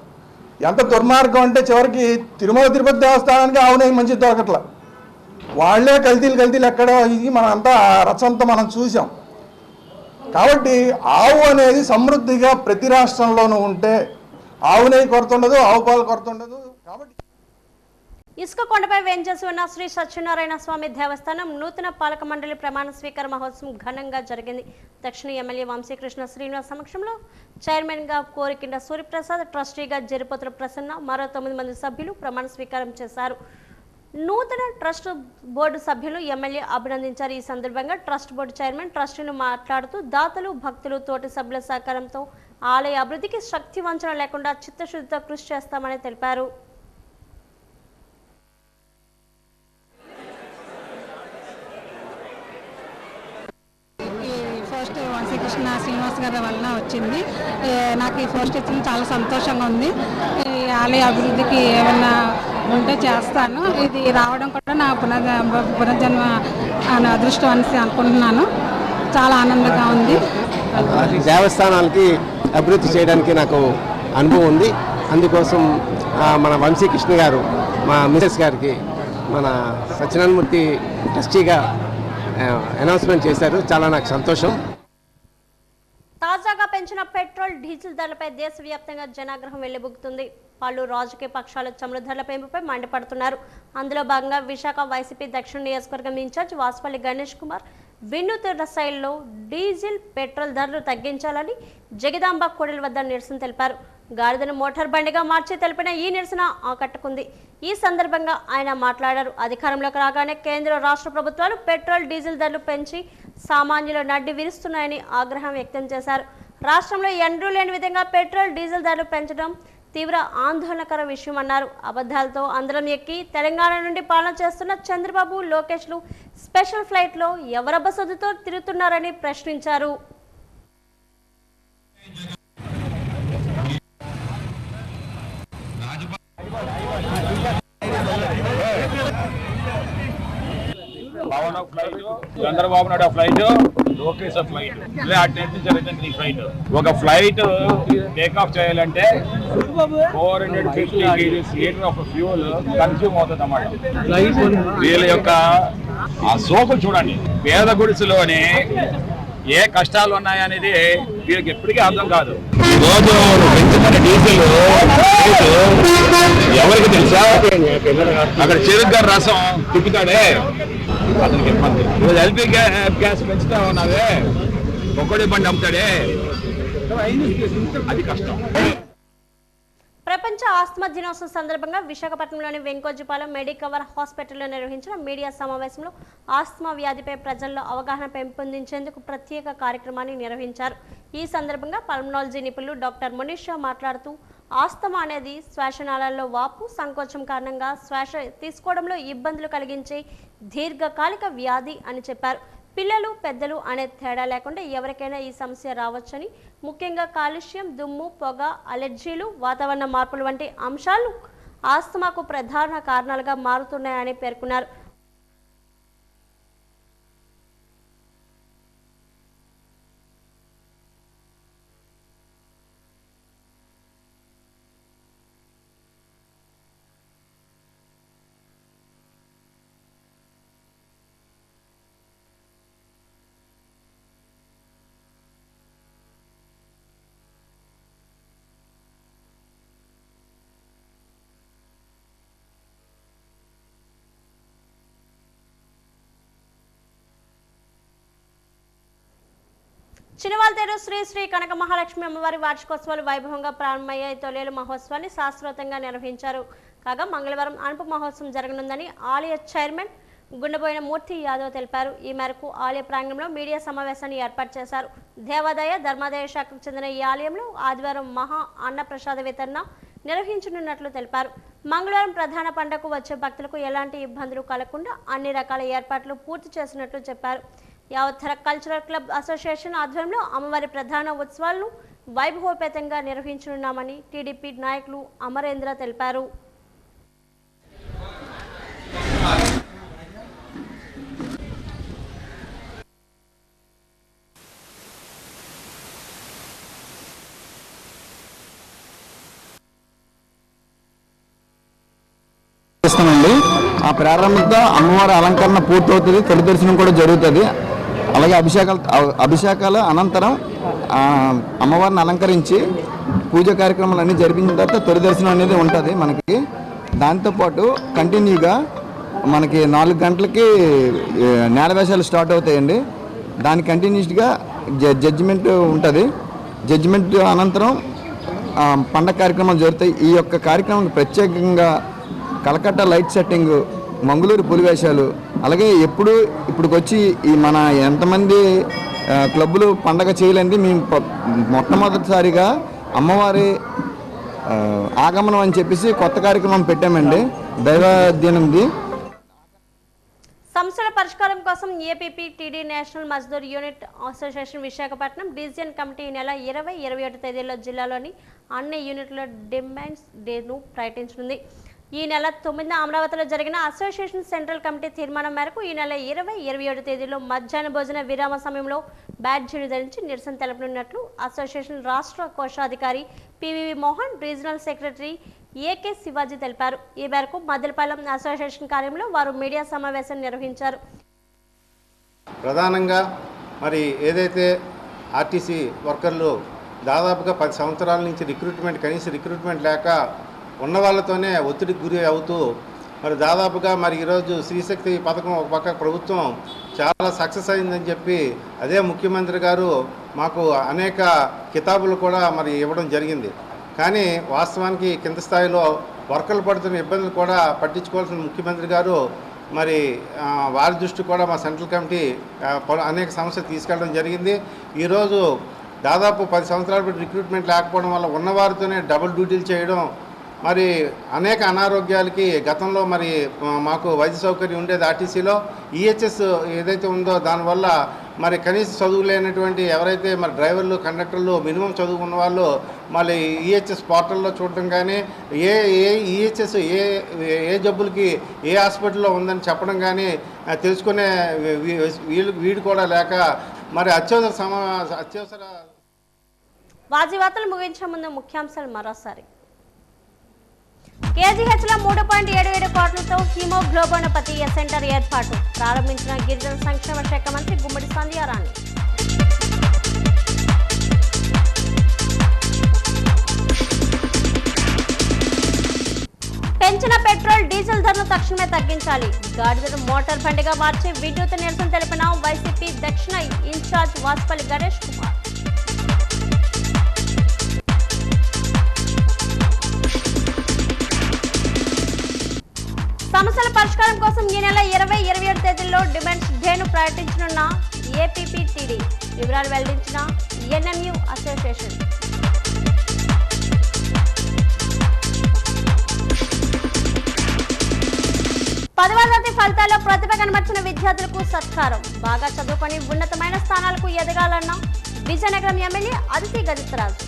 ఎంత దుర్మార్గం అంటే చివరికి తిరుమల తిరుపతి దేవస్థానానికి ఆవు నెయ్యి మంచిది దొరకట్లా. వాళ్లే కల్తీలు ఎక్కడ ఇది మనం అంతా రచంతా మనం చూసాం. కాబట్టి ఆవు అనేది సమృద్ధిగా ప్రతి రాష్ట్రంలోనూ ఉంటే ఆవు నెయ్యి కొరత ఉండదు, ఆవు పాలు కొరత ఉండదు. కాబట్టి ఇసుక కొండపై వేంచేసి ఉన్న శ్రీ సత్యనారాయణ స్వామి దేవస్థానం నూతన పాలక మండలి ప్రమాణ స్వీకార మహోత్సవం ఘనంగా జరిగింది. దక్షిణ ఎమ్మెల్యే వంశీకృష్ణ శ్రీనివాస్ సమక్షంలో చైర్మన్గా కోరికిండ సూర్యప్రసాద్, ట్రస్టీగా జరిపోతుల ప్రసన్న, మరో 9 మంది సభ్యులు ప్రమాణ స్వీకారం చేశారు. నూతన ట్రస్ట్ బోర్డు సభ్యులు ఎమ్మెల్యే అభినందించారు. ఈ సందర్భంగా ట్రస్ట్ బోర్డు చైర్మన్ ట్రస్టీలు మాట్లాడుతూ దాతలు, భక్తులు, తోటి సభ్యుల సహకారంతో ఆలయ అభివృద్ధికి శక్తి వంచన లేకుండా చిత్తశుద్ధితో కృషి చేస్తామని తెలిపారు. ఫస్ట్ వంశీకృష్ణ శ్రీనివాస్ గారి వలన వచ్చింది. నాకు ఈ పోస్ట్ ఇచ్చిన చాలా సంతోషంగా ఉంది. ఈ ఆలయ అభివృద్ధికి ఏమన్నా ఉంటే చేస్తాను. ఇది రావడం కూడా నా పునర్జన్మ అదృష్టం అనేసి అనుకుంటున్నాను. చాలా ఆనందంగా ఉంది. దేవస్థానాలకి అభివృద్ధి చేయడానికి నాకు అనుభవం ఉంది. అందుకోసం మన వంశీకృష్ణ గారు, మా మిసెస్ గారికి మన సత్యనారాయణమూర్తి ట్రస్టీగా అనౌన్స్మెంట్ చేశారు. చాలా నాకు సంతోషం. తాజాగా పెంచిన పెట్రోల్, డీజిల్ ధరలపై దేశవ్యాప్తంగా జనాగ్రహం వెళ్లిబుక్కుతుంది. పలు రాజకీయ పక్షాలు చమురు ధరల పెంపుపై మండిపడుతున్నారు. అందులో భాగంగా విశాఖ వైసీపీ దక్షిణ నియోజకవర్గం ఇన్ఛార్జ్ వాసుపల్లి గణేష్ కుమార్ వినూత్న శైలిలో డీజిల్, పెట్రోల్ ధరలు తగ్గించాలని జగదాంబ కోడెల వద్ద నిరసన తెలిపారు. గాడిదను మోటార్ బండిగా మార్చి తెలిపిన ఈ నిరసన ఆకట్టుకుంది. ఈ సందర్భంగా ఆయన మాట్లాడారు. అధికారంలోకి రాగానే కేంద్ర, రాష్ట్ర ప్రభుత్వాలు పెట్రోల్, డీజిల్ ధరలు పెంచి సామాన్యుల నడ్డి విరుస్తున్నాయని ఆగ్రహం వ్యక్తం చేశారు. రాష్ట్రంలో ఎన్నడూ లేని విధంగా పెట్రోల్, డీజిల్ ధరలు పెంచడం తీవ్ర ఆందోళనకర విషయం అన్నారు. అబద్ధాలతో అందరం ఎక్కి తెలంగాణ నుండి పాలన చేస్తున్న చంద్రబాబు, లోకేష్లు స్పెషల్ ఫ్లైట్లో ఎవరబ్బ సొద్దుతో తిరుగుతున్నారని ప్రశ్నించారు. చంద్రబాబు నాయుడు ఫ్లైట్, లోకేష్ ఫ్లైట్, అటు ఫ్లైట్. ఒక ఫ్లైట్ టేక్ ఆఫ్ చేయాలంటే 450 kgs litre of fuel consume అవుతుంది అన్నమాట. వీళ్ళ యొక్క ఆ సోకులు చూడండి. పేద గుడిసెలోని ఏ కష్టాలు ఉన్నాయనేది వీళ్ళకి ఎప్పటికీ అర్థం కాదు. రోజు పెంచుతున్న డీజిల్ ఎవరికి తెలుసా? అక్కడ చెరుకు రసం తిప్పుతాడే అతనికి ఇబ్బంది. ఈరోజు ఎల్పీ గ్యాస్ పెంచుతా ఉన్నావే, ఒక్కడే బండి అమ్ముతాడే, అది కష్టం. ప్రపంచ ఆస్తమా దినోత్సవం సందర్భంగా విశాఖపట్నంలోని వెంకోజీపాలెం మెడికవర్ హాస్పిటల్లో నిర్వహించిన మీడియా సమావేశంలో ఆస్తమా వ్యాధిపై ప్రజల్లో అవగాహన పెంపొందించేందుకు ప్రత్యేక కార్యక్రమాన్ని నిర్వహించారు. ఈ సందర్భంగా పల్మనాలజీ నిపుణులు డాక్టర్ మునీషా మాట్లాడుతూ ఆస్తమా అనేది శ్వాసనాళాల్లో వాపు, సంకోచం కారణంగా శ్వాస తీసుకోవడంలో ఇబ్బందులు కలిగించే దీర్ఘకాలిక వ్యాధి అని చెప్పారు. పిల్లలు, పెద్దలు అనే తేడా లేకుండా ఎవరికైనా ఈ సమస్య రావచ్చని, ముఖ్యంగా కాలుష్యం, దుమ్ము, పొగ, అలెర్జీలు, వాతావరణ మార్పులు వంటి అంశాలు ఆస్తమాకు ప్రధాన కారణాలుగా మారుతున్నాయని పేర్కొన్నారు. చినవాల్తేరు శ్రీ శ్రీ కనక మహాలక్ష్మి అమ్మవారి వార్షికోత్సవాలు వైభవంగా ప్రారంభమయ్యాయి. తొలేలు మహోత్సవాన్ని శాస్త్రోక్తంగా నిర్వహించారు. కాగా మంగళవారం అనుపు మహోత్సవం జరగనుందని ఆలయ చైర్మన్ గుండెబోయిన మూర్తి యాదవ్ తెలిపారు. ఈ మేరకు ఆలయ ప్రాంగణంలో మీడియా సమావేశాన్ని ఏర్పాటు చేశారు. దేవాదాయ ధర్మాదాయ శాఖకు చెందిన ఈ ఆలయంలో ఆదివారం మహా అన్న ప్రసాద వితరణ నిర్వహించనున్నట్లు తెలిపారు. మంగళవారం ప్రధాన పండగకు వచ్చే భక్తులకు ఎలాంటి ఇబ్బందులు కలగకుండా అన్ని రకాల ఏర్పాట్లు పూర్తి చేసినట్లు చెప్పారు. యావత్తర కల్చరల్ క్లబ్ అసోసియేషన్ ఆధ్వర్యంలో అమ్మవారి ప్రధాన ఉత్సవాలను వైభవోపేతంగా నిర్వహించనున్నామని టీడీపీ నాయకులు అమరేంద్ర తెలిపారు. ఆ ప్రారంభంతో అమ్మవారి అలంకరణ పూర్తవుతుంది. తొలి దర్శనం కూడా జరుగుతుంది. అలాగే అభిషేకాల అనంతరం అమ్మవారిని అలంకరించి పూజ కార్యక్రమాలు అన్నీ జరిపించిన తర్వాత తొలి దర్శనం అనేది ఉంటుంది మనకి. దాంతోపాటు కంటిన్యూగా మనకి 4 గంటలకి నేలవేషాలు స్టార్ట్ అవుతాయండి. దాని కంటిన్యూస్గా జడ్జిమెంట్ ఉంటుంది. జడ్జిమెంట్ అనంతరం పండగ కార్యక్రమాలు జరుగుతాయి. ఈ యొక్క కార్యక్రమం ప్రత్యేకంగా కలకత్తా లైట్ సెట్టింగ్, మంగళూరు పులివేషాలు, అలాగే ఇప్పుడుకొచ్చి ఈ మన ఎంతమంది క్లబ్బులు పండగ చేయలేంది మేము మొట్టమొదటిసారిగా అమ్మవారి ఆగమనం అని చెప్పేసి కొత్త కార్యక్రమం పెట్టామండి. దైవాధ్యనంది సమస్యల పరిష్కారం కోసం APP TD national Mazdoor unit association Visakhapatnam division committee ఈ నెల 20-27 తేదీల్లో జిల్లాలోని అన్ని యూనిట్ల డిమాండ్స్ డేను ప్రకటించనుంది. ఈ నెల 9న అమరావతిలో జరిగిన అసోసియేషన్ సెంట్రల్ కమిటీ తీర్మానం మేరకు ఈ నెల 20-27 తేదీల్లో మధ్యాహ్న భోజన విరామ సమయంలో బ్యాడ్జీని ధరించి నిరసన తెలపనున్నట్లు అసోసియేషన్ రాష్ట్ర కోశాధికారి PVV Mohan, regional secretary AK Shivaji తెలిపారు. ఈ మేరకు మద్దెలపాలెం అసోసియేషన్ కార్యంలో వారు మీడియా సమావేశం నిర్వహించారు. ప్రధానంగా మరి ఏదైతే ఆర్టీసీ వర్కర్లు దాదాపుగా 10 సంవత్సరాల నుంచి కనీస రిక్రూట్మెంట్ లేక ఉన్న వాళ్ళతోనే ఒత్తిడికి గురి అవుతూ మరి దాదాపుగా మరి ఈరోజు శ్రీశక్తి పథకం ఒక పక్క ప్రభుత్వం చాలా సక్సెస్ అయిందని చెప్పి అదే ముఖ్యమంత్రి గారు మాకు అనేక కితాబులు కూడా మరి ఇవ్వడం జరిగింది. కానీ వాస్తవానికి కింద స్థాయిలో వర్కర్లు పడుతున్న ఇబ్బందులు కూడా పట్టించుకోవాల్సిన ముఖ్యమంత్రి గారు మరి వారి దృష్టి కూడా మా సెంట్రల్ కమిటీ అనేక సమస్యలు తీసుకెళ్ళడం జరిగింది. ఈరోజు దాదాపు 10 సంవత్సరాల పాటు రిక్రూట్మెంట్ లేకపోవడం వల్ల ఉన్నవారితోనే డబుల్ డ్యూటీలు చేయడం, మరి అనేక అనారోగ్యాలకి గతంలో మరి మాకు వైద్య సౌకర్యం ఉండేది ఆర్టీసీలో. ఈహెచ్ఎస్ ఏదైతే ఉందో దానివల్ల మరి కనీస చదువు లేనటువంటి ఎవరైతే మరి డ్రైవర్లు, కండక్టర్లు, మినిమం చదువుకున్న వాళ్ళు మళ్ళీ ఈహెచ్ఎస్ పోర్టల్లో చూడటం కానీ ఈహెచ్ఎస్ ఏ జబ్బులకి ఏ హాస్పిటల్లో ఉందని చెప్పడం కానీ తెలుసుకునే వీడు కూడా లేక మరి అత్యవసర వార్తలు ముగించే ముందు ముఖ్యాంశాలు మరోసారి. కేజీహెచ్లో 3.77 కోట్లతో హీమోగ్లోబినోపతి సెంటర్ ఏర్పాటు ప్రారంభించిన గిరిజన సంక్షేమ శాఖ మంత్రి గుమ్మడి సంధ్యారాణి. పెంచిన పెట్రోల్, డీజిల్ ధరను తక్షణమే తగ్గించాలి. గాడిదను మోటార్ బండిగా మార్చి విద్యుత్ నిరసన తెలిపిన వైసీపీ దక్షిణ ఇన్ఛార్జ్ వాసుపల్లి గణేష్ కుమార్. సమస్యల పరిష్కారం కోసం ఈ నెల 20-27 తేదీల్లో డిమాండ్స్ డేను ప్రకటించనున్న ఏపీపీ టీడీ వివరాలు వెల్లడించిన ఎన్ఎంయు అసోసియేషన్. పదవ తరగతి ఫలితాల్లో ప్రతిభ కనబర్చిన విద్యార్థులకు సత్కారం. బాగా చదువుకొని ఉన్నతమైన స్థానాలకు ఎదగాలన్న విజయనగరం ఎమ్మెల్యే అదితి గదితరాజు.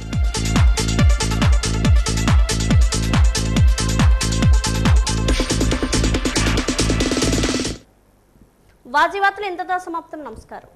వార్తలు ఇంతతో సమాప్తం. నమస్కారం.